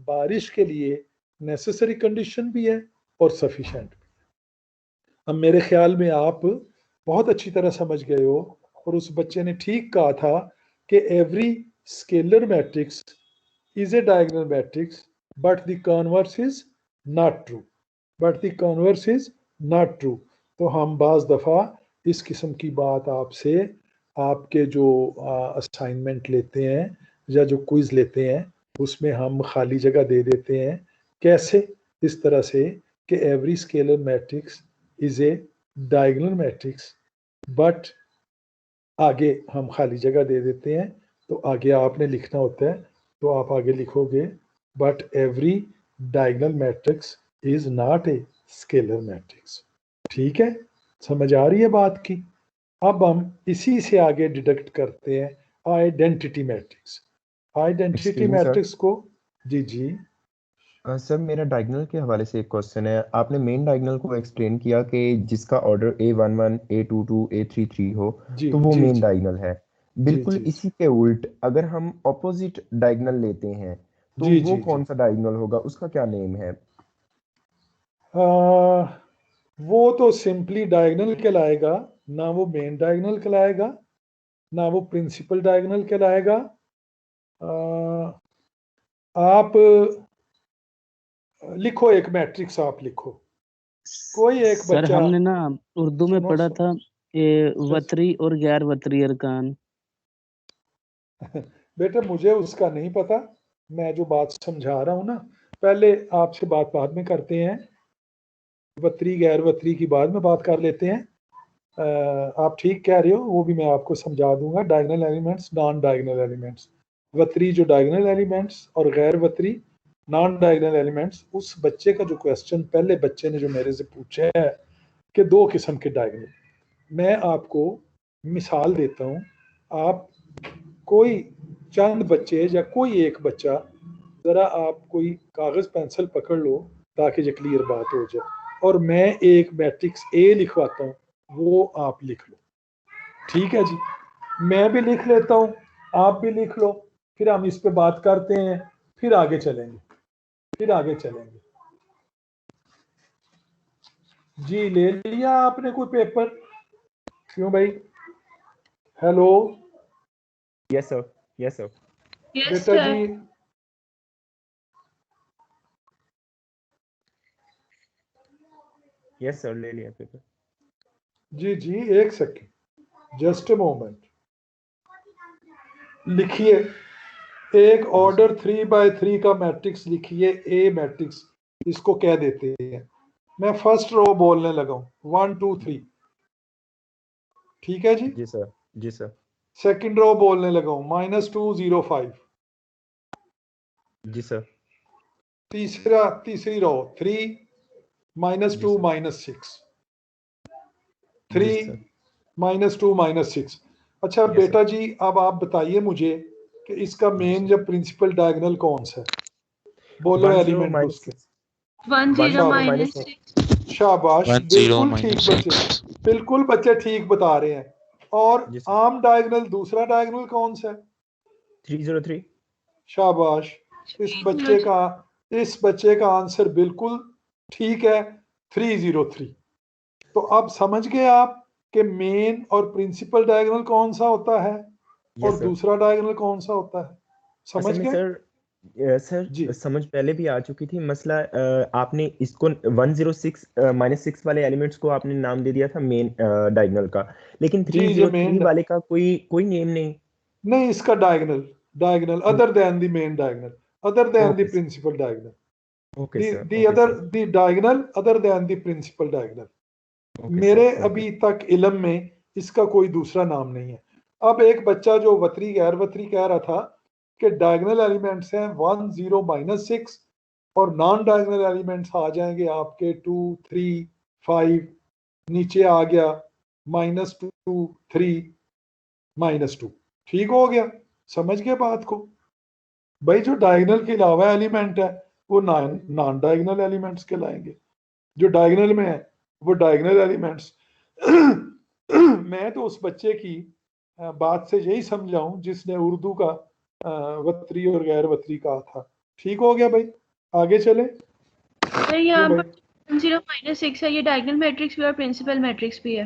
बारिश के लिए नेसेसरी कंडीशन भी है और सफिशिएंट भी। अब मेरे ख्याल में आप बहुत अच्छी तरह समझ गए हो और उस बच्चे ने ठीक कहा था कि every scalar matrix is a diagonal matrix but the converse is not true, तो हम बाज दफ़ा इस किस्म की बात आपसे, आपके जो असाइनमेंट लेते हैं या जो क्विज लेते हैं उसमें हम खाली जगह दे देते हैं। कैसे? इस तरह से कि every scalar matrix is a diagonal matrix but आगे हम खाली जगह दे देते हैं। तो आगे आपने लिखना होता है, तो आप आगे लिखोगे but every diagonal matrix is not a scalar matrix. ठीक है, समझ आ रही है बात की? अब हम इसी से आगे डिडक्ट करते हैं आइडेंटिटी मैट्रिक्स। आइडेंटिटी मैट्रिक्स को, जी जी सर, मेरा डायगोनल के हवाले से एक क्वेश्चन है। आपने मेन डायगोनल को एक्सप्लेन किया कि जिसका ऑर्डर A11, A22, A33 हो जी तो वो जी मेन जी डायगोनल है। बिल्कुल जी इसी के उल्ट अगर हम ऑपोजिट डायगोनल लेते हैं तो जी वो जी कौन सा डायगोनल होगा, उसका क्या नेम है? वो तो सिंपली डायगोनल कहलाएगा, ना वो मेन डायगोनल कहलाएगा ना वो प्रिंसिपल डायगोनल कहलाएगा। आप लिखो एक मैट्रिक्स, आप लिखो कोई एक सर बच्चा। हमने ना उर्दू में सुनो पढ़ा था वतरी और गैर वतरी अरकान। बेटा मुझे उसका नहीं पता, मैं जो बात समझा रहा हूँ ना, पहले आपसे बात बाद में करते हैं, वतरी गैर वतरी की बाद में बात कर लेते हैं। आप ठीक कह रहे हो, वो भी मैं आपको समझा दूंगा। Diagonal elements, non diagonal elements, वतरी जो डायगोनल एलिमेंट्स और गैर वतरी नॉन डायगोनल एलिमेंट्स। उस बच्चे का जो क्वेश्चन पहले बच्चे ने जो मेरे से पूछा है कि दो किस्म के डायगोनल, मैं आपको मिसाल देता हूँ। आप कोई चंद बच्चे या कोई एक बच्चा, ज़रा आप कोई कागज़ पेंसिल पकड़ लो ताकि ये क्लियर बात हो जाए, और मैं एक मैट्रिक्स ए लिखवाता हूँ, वो आप लिख लो। ठीक है जी, मैं भी लिख लेता हूँ, आप भी लिख लो, फिर हम इस पे बात करते हैं, फिर आगे चलेंगे। जी ले लिया आपने कोई पेपर? क्यों भाई? Hello yes sir, yes sir. Yes बेटा सर। जी, यस सर, ले लिया पेपर। जी एक सेकेंड, जस्ट ए मोमेंट। लिखिए एक ऑर्डर 3x3 का मैट्रिक्स लिखिए, ए मैट्रिक्स इसको कह देते हैं। मैं फर्स्ट रो बोलने लगा हूं, 1 2 3। ठीक है जी? जी सर, जी सर। सेकंड रो बोलने लगा हूं, -2 0 5। जी सर। तीसरी रो 3 -2 -6 3 -2 -6। अच्छा बेटा जी, अब आप बताइए मुझे कि इसका मेन जब प्रिंसिपल डायगोनल कौन सा है, बोलो एलिमेंट उसके। 1 0 -6। शाबाश, बिल्कुल ठीक बच्चे, बिल्कुल बच्चे ठीक बता रहे हैं। और आम डायगोनल दूसरा डायगोनल कौन सा है? 303। शाबाश, इस बच्चे का आंसर बिल्कुल ठीक है, 303। तो अब समझ गए आप कि मेन और प्रिंसिपल डायगोनल कौन सा होता है और दूसरा डायगोनल कौन सा होता है, समझ गए? सर समझ पहले भी आ चुकी थी। मसला आपने इसको 106 -6 वाले एलिमेंट्स को आपने नाम दे दिया था मेन डायगोनल का, लेकिन 303 वाले का कोई नेम नहीं। इसका diagonal other than the main diagonal, other than the principal diagonal, the diagonal other than the principal diagonal। मेरे अभी तक इल्म में इसका कोई दूसरा नाम नहीं है। अब एक बच्चा जो वतरी गैर वतरी कह रहा था कि डायगोनल एलिमेंट्स हैं 1 0 -6 और नॉन डायगोनल एलिमेंट्स आ जाएंगे आपके 2 3 5, नीचे आ गया -2 3 -2। ठीक हो गया, समझ गए बात को? भाई जो डायगोनल के अलावा एलिमेंट है वो नॉन डायगोनल एलिमेंट्स कहलाएंगे, जो डायगोनल में है वो डायगोनल एलिमेंट्स। मैं तो उस बच्चे की बात से यही समझाऊं जिसने उर्दू का वतरी और गैर वतरी कहा था। ठीक हो गया भाई, आगे चले। सर यहाँ पर 1 0 -6 है, ये डायगोनल मैट्रिक्स भी और प्रिंसिपल मैट्रिक्स भी है।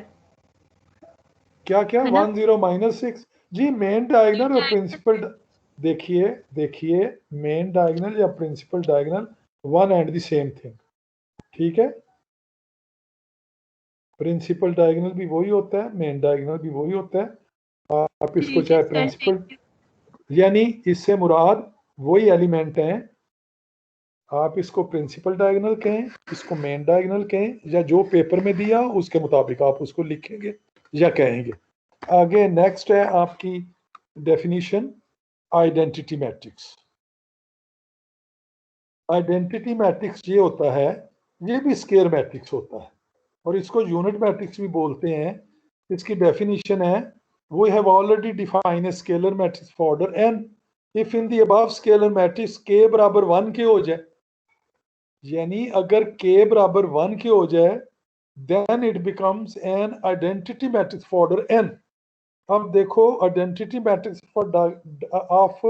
क्या 1 0 -6? जी मेन डायगोनल और प्रिंसिपल, देखिए मेन डायगोनल या principal diagonal one and the same thing. ठीक है, प्रिंसिपल डायगोनल भी वही होता है, मेन डायगोनल भी वही होता है। आप इसको चाहे प्रिंसिपल, यानी इससे मुराद वही एलिमेंट हैं, आप इसको प्रिंसिपल डायगोनल कहें, इसको मेन डायगोनल कहें, या जो पेपर में दिया उसके मुताबिक आप उसको लिखेंगे या कहेंगे। आगे नेक्स्ट है आपकी definition, identity matrix. Identity matrix ये होता है, ये भी स्केयर मैट्रिक्स होता है और इसको यूनिट मैट्रिक्स भी बोलते हैं। इसकी डेफिनेशन है, we have already define a scalar matrix for order n if in the above scalar matrix k बराबर 1 के हो जाए, यानी अगर k बराबर 1 के हो जाए then it becomes an identity matrix for order n। अब देखो identity matrix of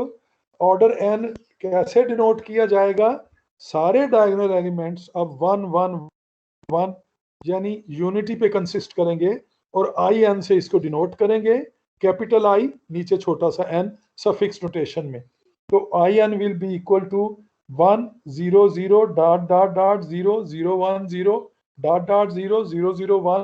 order n कैसे डिनोट किया जाएगा? सारे डायगोनल एलिमेंट्स अब 1 1 1 यानी यूनिटी पे कंसिस्ट करेंगे और आई एन से इसको डिनोट करेंगे, कैपिटल आई नीचे छोटा सा एन सफिक्स नोटेशन में। तो I n will be equal to 1 0 0 dot dot dot 0 0 1 0 dot dot 0 0 0 1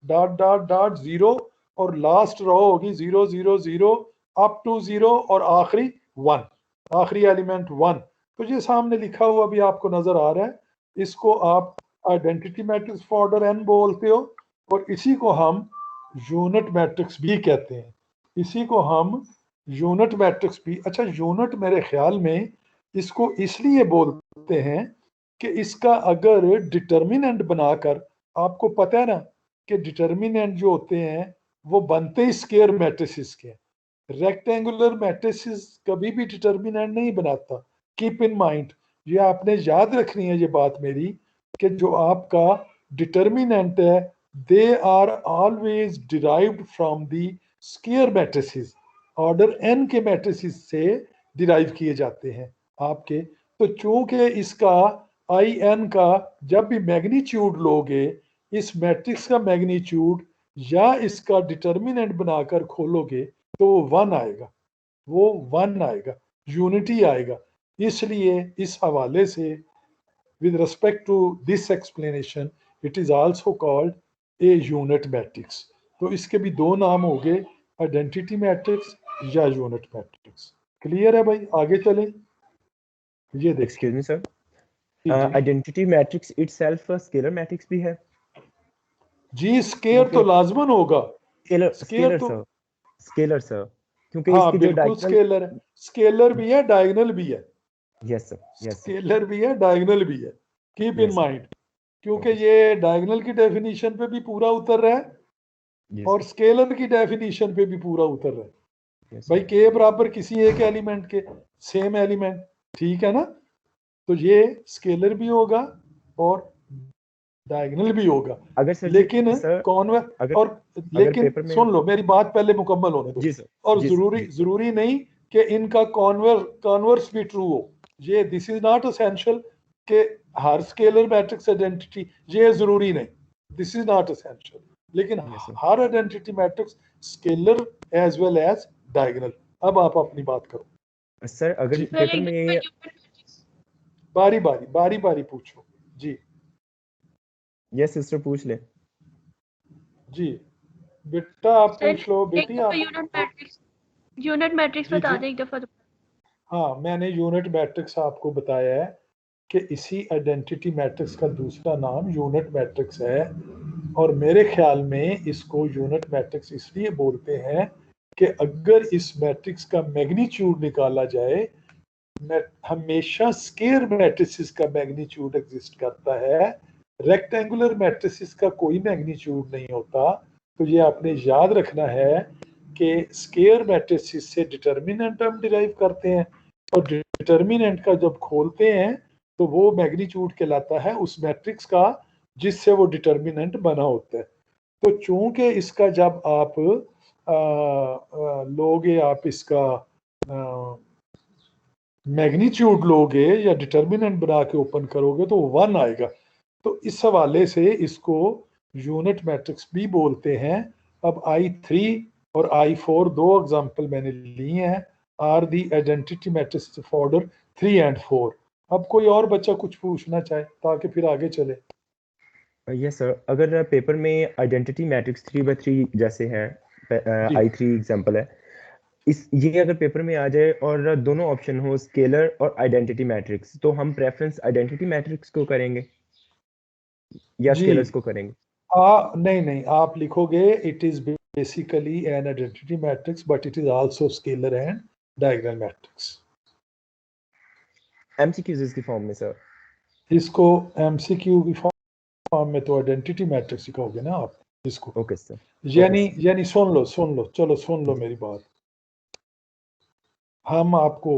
dot dot dot 0 और लास्ट रो होगी 0 0 0 अप टू 0 और आखिरी 1, आखिरी एलिमेंट 1। तो ये सामने लिखा हुआ भी आपको नजर आ रहा है, इसको आप identity matrix for order n बोलते हो और इसी को हम यूनिट मैट्रिक्स भी कहते हैं, इसी को हम यूनिट मैट्रिक्स भी। अच्छा यूनिट मेरे ख्याल में इसको इसलिए बोलते हैं कि इसका अगर डिटर्मिनेंट बनाकर, आपको पता है ना कि डिटर्मिनेंट जो होते हैं वो बनते ही स्केयर मैट्रिसेस के, रेक्टेंगुलर मैट्रिसेस कभी भी डिटर्मिनेंट नहीं बनाता। कीप इन माइंड, ये आपने याद रखनी है ये बात मेरी, कि जो आपका डिटर्मिनेंट है they are always derived from the square matrices, order n के मैट्रिसेस से डिराइव किए जाते हैं आपके। तो चूंकि इसका आई एन का जब भी मैग्नीट्यूड लोगे, इस मैट्रिक्स का मैग्नीट्यूड या इसका डिटर्मिनेंट बनाकर खोलोगे तो वो 1 आएगा, वो 1 आएगा, यूनिटी आएगा। इसलिए इस हवाले से with respect to this explanation it is also called a unit matrix। तो इसके भी दो नाम हो गए, आइडेंटिटी मैट्रिक्स या यूनिट मैट्रिक्स। क्लियर है भाई, आगे चले। ये देखिए, excuse me sir, identity matrix itself scalar matrix भी है जी? स्केलर तो लाजमन होगा, स्केलर तो स्केलर सर, क्योंकि हाँ इसकी जो बिल्कुल स्केलर है, स्केलर भी है डायगोनल भी है। यस सर, स्केलर भी है डायगोनल भी है, कीप इन माइंड क्योंकि ये डायगोनल की डेफिनेशन पे भी पूरा उतर रहा है और स्केलर की डेफिनेशन पे भी पूरा उतर रहा है। भाई के बराबर किसी एक एलिमेंट के सेम एलिमेंट, ठीक है ना, तो ये स्केलर भी होगा और डायगोनल भी होगा। अगर सर लेकिन सर, कॉन्वर और लेकिन सुन लो मेरी बात पहले मुकम्मल होने दो। और जरूरी नहीं कि इनका कॉन्वर्स भी ट्रू हो। ये दिस इज नॉट एसेंशियल कि हर स्केलर मैट्रिक्स आइडेंटिटी, ये जरूरी नहीं, दिस इज नॉट एसेंशियल। लेकिन हर identity matrix scalar as well as diagonal. अब आप अपनी बात करो सर। अगर पेपर में बारी बारी पूछो जी। यस सिस्टर पूछ ले जी बेटा, आप पूछ लो बेटी। आप यूनिट मैट्रिक्स बता दें एक दफा। हाँ, मैंने यूनिट मैट्रिक्स आपको बताया है कि इसी आइडेंटिटी मैट्रिक्स का दूसरा नाम यूनिट मैट्रिक्स है। और मेरे ख्याल में इसको यूनिट मैट्रिक्स इसलिए बोलते हैं कि अगर इस मैट्रिक्स का मैग्नीट्यूड निकाला जाए, हमेशा स्केयर मैट्रिसेस का मैग्नीट्यूड एग्जिस्ट करता है, रेक्टेंगुलर मैट्रिसेस का कोई मैग्नीट्यूड नहीं होता। तो ये आपने याद रखना है कि स्केयर मैट्रिसेस से डिटर्मिनेंट हम डिराइव करते हैं और डिटर्मिनेंट का जब खोलते हैं तो वो मैग्नीट्यूड कहलाता है उस मैट्रिक्स का जिससे वो डिटर्मिनेंट बना होता है। तो चूंकि इसका जब आप लोगे, आप इसका मैग्नीट्यूड लोगे या डिटर्मिनेंट बना के ओपन करोगे तो 1 आएगा। तो इस हवाले से इसको यूनिट मैट्रिक्स भी बोलते हैं। अब I3 और I4 दो एग्जांपल मैंने लिए हैं, are the identity matrix of order 3 and 4। अब कोई और बच्चा कुछ पूछना चाहे ताकि फिर आगे चले। Yes sir. अगर पेपर में आइडेंटिटी मैट्रिक्स 3/3 जैसे है, I3 एग्जांपल है, ये अगर पेपर में आ जाए और दोनों ऑप्शन हो स्केलर और आइडेंटिटी मैट्रिक्स, तो हम प्रेफरेंस आइडेंटिटी मैट्रिक्स को करेंगे या स्केलर्स को करेंगे? नहीं, आप लिखोगे it is basically N identity matrix but it is also scalar and diagonal matrix. MCQs की फॉर्म में सर? इसको एमसीक्यू की फॉर्म में तो आइडेंटिटी मैट्रिक्स लिखोगे ना आप इसको। Okay sir. यानी सुन लो, चलो सुन लो मेरी बात। हम आपको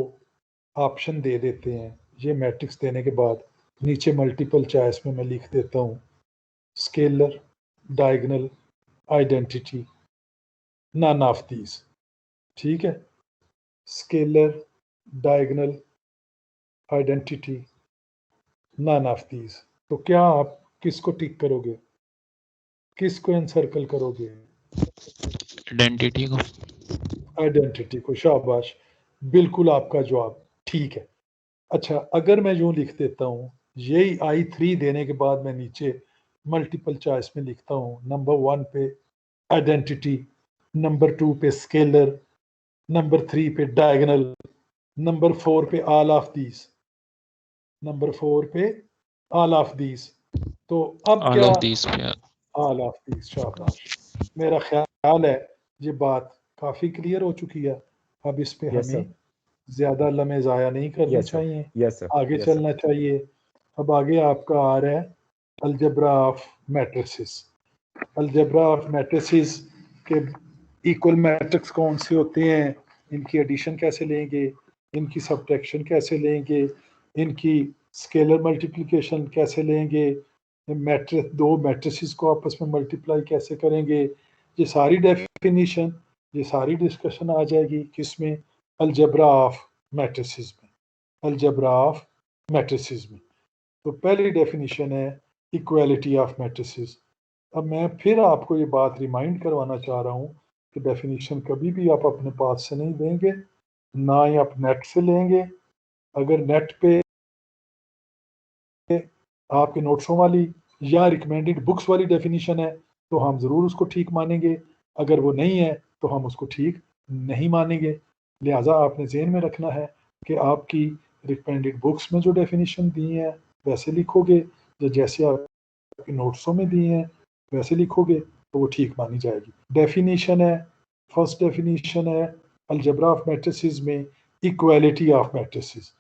ऑप्शन दे देते हैं, ये मैट्रिक्स देने के बाद नीचे मल्टीपल चॉइस में मैं लिख देता हूँ scalar, diagonal, identity, none of these. ठीक है, scalar, diagonal, identity, none of these. तो क्या आप किसको टिक करोगे, किसको एनसर्कल करोगे? आइडेंटिटी को। शाबाश, बिल्कुल आपका जवाब ठीक है। अच्छा, अगर मैं यूं लिख देता हूँ, यही I3 देने के बाद मैं नीचे मल्टीपल चॉइस में लिखता हूँ, नंबर 1 पे आइडेंटिटी, नंबर 2 पे स्केलर, नंबर 3 पे डायगोनल, नंबर 4 पे ऑल ऑफ दीज, नंबर 4 पे ऑल ऑफ दीज। तो अब क्या ऑल ऑफ दीज? शाबाश, मेरा ख्याल है ये बात काफी क्लियर हो चुकी है। अब इस पे हमें ज्यादा लम्हे ज़ाया नहीं करने चाहिए, आगे चलना चाहिए। अब आगे आपका आ रहा है algebra of matrices. Algebra of matrices के इक्वल मैट्रिक्स कौन से होते हैं, इनकी एडिशन कैसे लेंगे, इनकी सब्ट्रैक्शन कैसे लेंगे, इनकी स्केलर मल्टीप्लिकेशन कैसे लेंगे, मैट्रिक्स दो मैट्रिसेस को आपस में मल्टीप्लाई कैसे करेंगे, ये सारी डेफिनेशन, ये सारी डिस्कशन आ जाएगी किसमें? अलजेब्रा ऑफ मैट्रिसेस में। अलजेब्रा ऑफ मैट्रिसेस में तो पहली डेफिनेशन है इक्वालिटी ऑफ मैट्रिसेस। अब मैं फिर आपको ये बात रिमाइंड करवाना चाह रहा हूँ कि डेफिनेशन कभी भी आप अपने पास से नहीं देंगे, ना ही आप नेट से लेंगे। अगर नेट पे आपके नोट्सों वाली या रिकमेंडेड बुक्स वाली डेफिनेशन है तो हम ज़रूर उसको ठीक मानेंगे, अगर वो नहीं है तो हम उसको ठीक नहीं मानेंगे। लिहाजा आपने ज़हन में रखना है कि आपकी रिकमेंडेड बुक्स में जो डेफिनेशन दी है वैसे लिखोगे, या जैसे आपके नोट्सों में दी हैं वैसे लिखोगे तो वो ठीक मानी जाएगी। डेफिनेशन है, फर्स्ट डेफिनेशन है अलजेब्रा ऑफ मैट्रिसेस में इक्वालिटी ऑफ मैट्रिसेस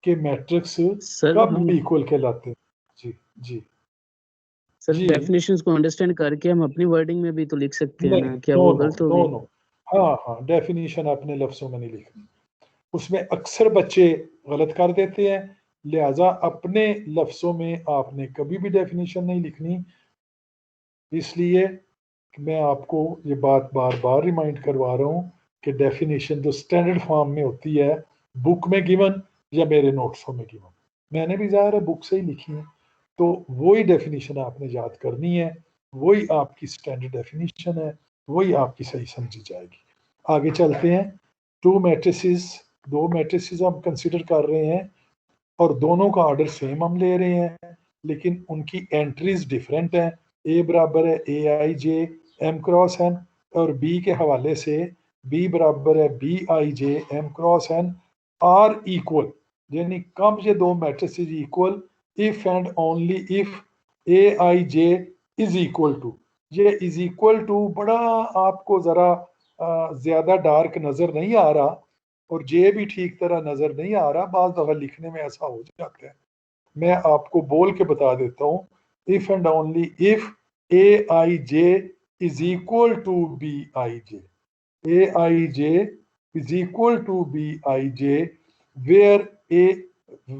के मैट्रिक्स कब इक्वल कहलाते हैं। जी सर डेफिनेशंस को अंडरस्टैंड करके हम अपनी वर्डिंग में भी तो लिख सकते हैं ना, क्या वो गलत होगी? नो, हाँ हाँ, डेफिनेशन अपने लफ्जों में नहीं लिखनी, उसमें अक्सर बच्चे गलत कर देते हैं, लिहाजा अपने लफ्जों में आपने कभी भी डेफिनेशन नहीं लिखनी। इसलिए मैं आपको ये बात बार बार रिमाइंड करवा रहा हूँ कि डेफिनेशन जो स्टैंडर्ड फॉर्म में होती है, बुक में गिवन या मेरे नोट्सों में गिवन, मैंने भी ज़ाहिर है बुक से ही लिखी है, तो वही डेफिनेशन आपने याद करनी है, वही आपकी स्टैंडर्ड डेफिनेशन है, वही आपकी सही समझी जाएगी। आगे चलते हैं। दो मैट्रिसेस हम कंसिडर कर रहे हैं और दोनों का ऑर्डर सेम हम ले रहे हैं, लेकिन उनकी एंट्रीज डिफरेंट हैं। ए बराबर है a I J M cross n, और बी के हवाले से बी बराबर है b i J M cross n are equal, यानी कब ये दो matrices equal, if and only if a I j is equal to. ये इज इक्वल टू बड़ा आपको ज़रा ज़्यादा डार्क नज़र नहीं आ रहा, और जे भी ठीक तरह नज़र नहीं आ रहा, बाज़ दफ़ा लिखने में ऐसा हो जाता है। मैं आपको बोल के बता देता हूँ, if and only if a I j is equal to b i j, a I j is equal to b i j, where a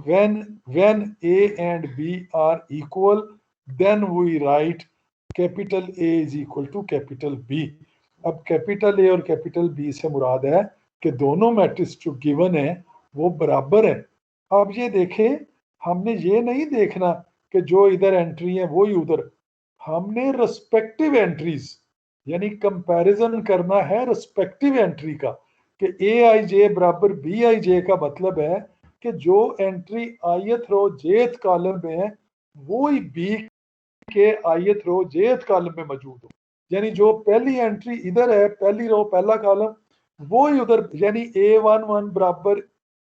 when A and B are equal, then we write capital A is equal to capital B। अब capital A और capital B से मुराद है कि दोनों matrix जो given है वो बराबर है। अब ये देखें, हमने ये नहीं देखना कि जो इधर एंट्री है वो ही उधर, हमने रिस्पेक्टिव एंट्रीज यानी कंपैरिजन करना है रिस्पेक्टिव एंट्री का, कि ए आई जे बराबर बी आई जे का मतलब है कि जो एंट्री आयत रो जेथ कॉलम में है वो ही बी के आयत रो जेथ कॉलम में मौजूद हो, यानी जो पहली एंट्री इधर है, पहली रो पहला कॉलम, वो ही उधर, यानी A11 बराबर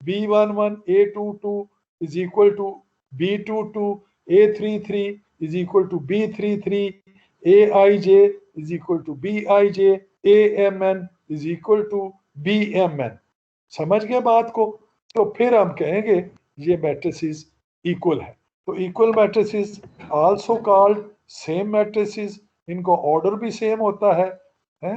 B11, A22 is equal to B22, A33 is equal to B33, AIJ is equal to BIJ, AMN is equal to BMN। समझ गए बात को? तो फिर हम कहेंगे ये मैट्रिसेस इक्वल है। तो equal matrices also called same matrices, इनको ऑर्डर भी सेम होता है?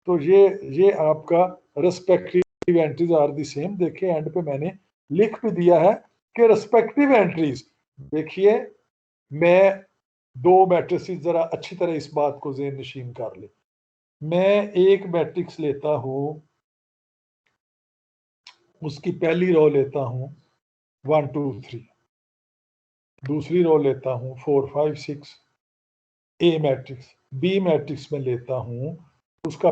तो ये आपका respective entries are the same. देखिए एंड पे मैंने लिख भी दिया है कि रिस्पेक्टिव एंट्रीज। देखिए मैं दो मैट्रिसेस, जरा अच्छी तरह इस बात को ज़हन नशीन कर ले। मैं एक मैट्रिक्स लेता हूं, उसकी पहली रो लेता हूं 1 2 3, दूसरी रो लेता हूं 4 5 6, ए मैट्रिक्स। बी मैट्रिक्स में लेता हूं, उसका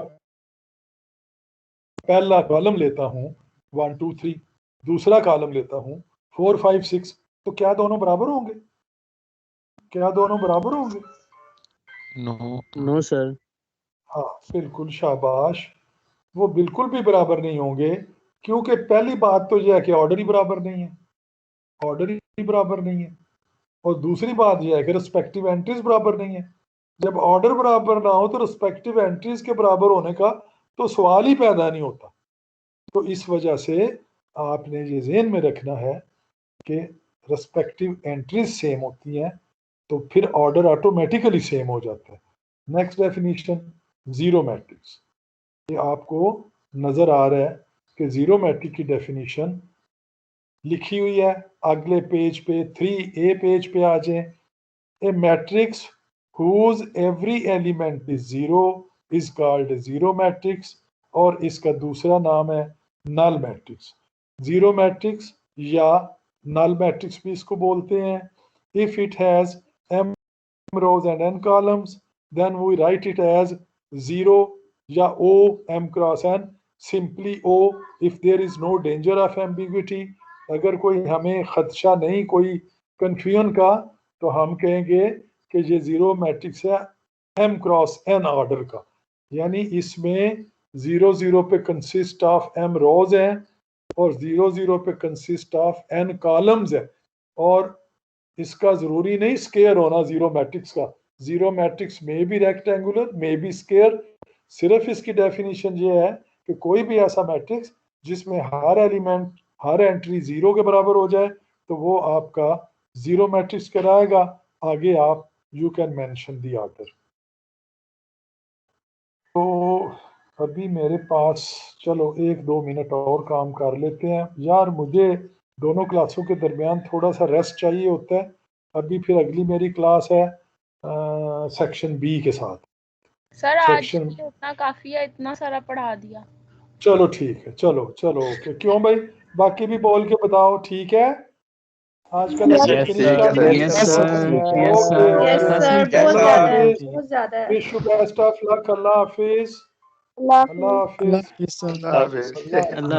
पहला कॉलम लेता हूं 1 2 3, दूसरा कॉलम लेता हूं 4 5 6, तो क्या दोनों बराबर होंगे? क्या दोनों बराबर होंगे? No sir. हाँ बिल्कुल, शाबाश, वो बिल्कुल भी बराबर नहीं होंगे, क्योंकि पहली बात तो यह है कि ऑर्डर ही बराबर नहीं है, ऑर्डर ही बराबर नहीं है, और दूसरी बात यह है कि रिस्पेक्टिव एंट्रीज बराबर नहीं है। जब ऑर्डर बराबर ना हो तो रिस्पेक्टिव एंट्रीज के बराबर होने का तो सवाल ही पैदा नहीं होता। तो इस वजह से आपने ये ज़हन में रखना है कि रिस्पेक्टिव एंट्रीज सेम होती हैं, तो फिर ऑर्डर ऑटोमेटिकली सेम हो जाता है। Next definition, zero matrix. ये आपको नजर आ रहा है कि जीरो मैट्रिक की डेफिनेशन लिखी हुई है, अगले पेज पे 3A पेज पे आ जाए। ए matrix whose every element is zero is called zero matrix, और इसका दूसरा नाम है नल मैट्रिक्स। जीरो मैट्रिक्स या नल मैट्रिक्स भी इसको बोलते हैं। If it has m rows and n columns, then we write it as zero या O m cross n, simply O if there is no danger of ambiguity। अगर कोई हमें खदशा नहीं कोई कंफ्यूजन का, तो हम कहेंगे कि ये जीरो मैट्रिक्स है m क्रॉस n ऑर्डर का, यानी इसमें 0 0 पे कंसिस्ट ऑफ m रोज हैं और 0 0 पे कंसिस्ट ऑफ n कॉलम्स है, और इसका जरूरी नहीं स्केयर होना जीरो मैट्रिक्स का। जीरो मैट्रिक्स में भी रेक्टेंगुलर, में भी स्केयर। सिर्फ इसकी डेफिनेशन ये है कि कोई भी ऐसा मैट्रिक्स जिसमें हर एलिमेंट, हर एंट्री जीरो के बराबर हो जाए, तो वो आपका जीरो मैट्रिक्स कहलाएगा। आगे आप you can mention the order. तो अभी मेरे पास चलो 1-2 मिनट और काम कर लेते हैं यार। मुझे दोनों क्लासों के दरमियान थोड़ा सा रेस्ट चाहिए होता है। अभी फिर अगली मेरी क्लास है सेक्शन बी के साथ। सर आज इतना काफी है, इतना सारा पढ़ा दिया। चलो ठीक है, चलो चलो ओके। क्यों भाई, बाकी भी बोल के बताओ, ठीक है? आज का लेक्चर फिनिश कर लेते। Wish you best of luck. अल्लाह हाफिज। अल्लाह हाफिज। अल्लाह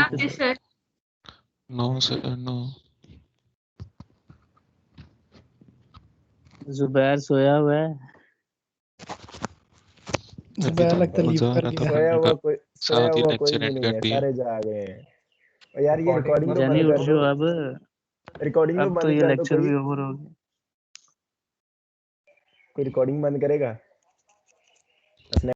हाफिज sir. No sir no. Zubair सोया हुआ है। जुबैर लगता लीव कर गया। सोया हुआ कोई भी नहीं है, सारे जाग गए हैं। और यार ये रिकॉर्डिंग तो बंद कर दो। अब रिकॉर्डिंग तो बंद ये कर दो। लेक्चर भी ओवर हो गया। कोई रिकॉर्डिंग बंद करेगा?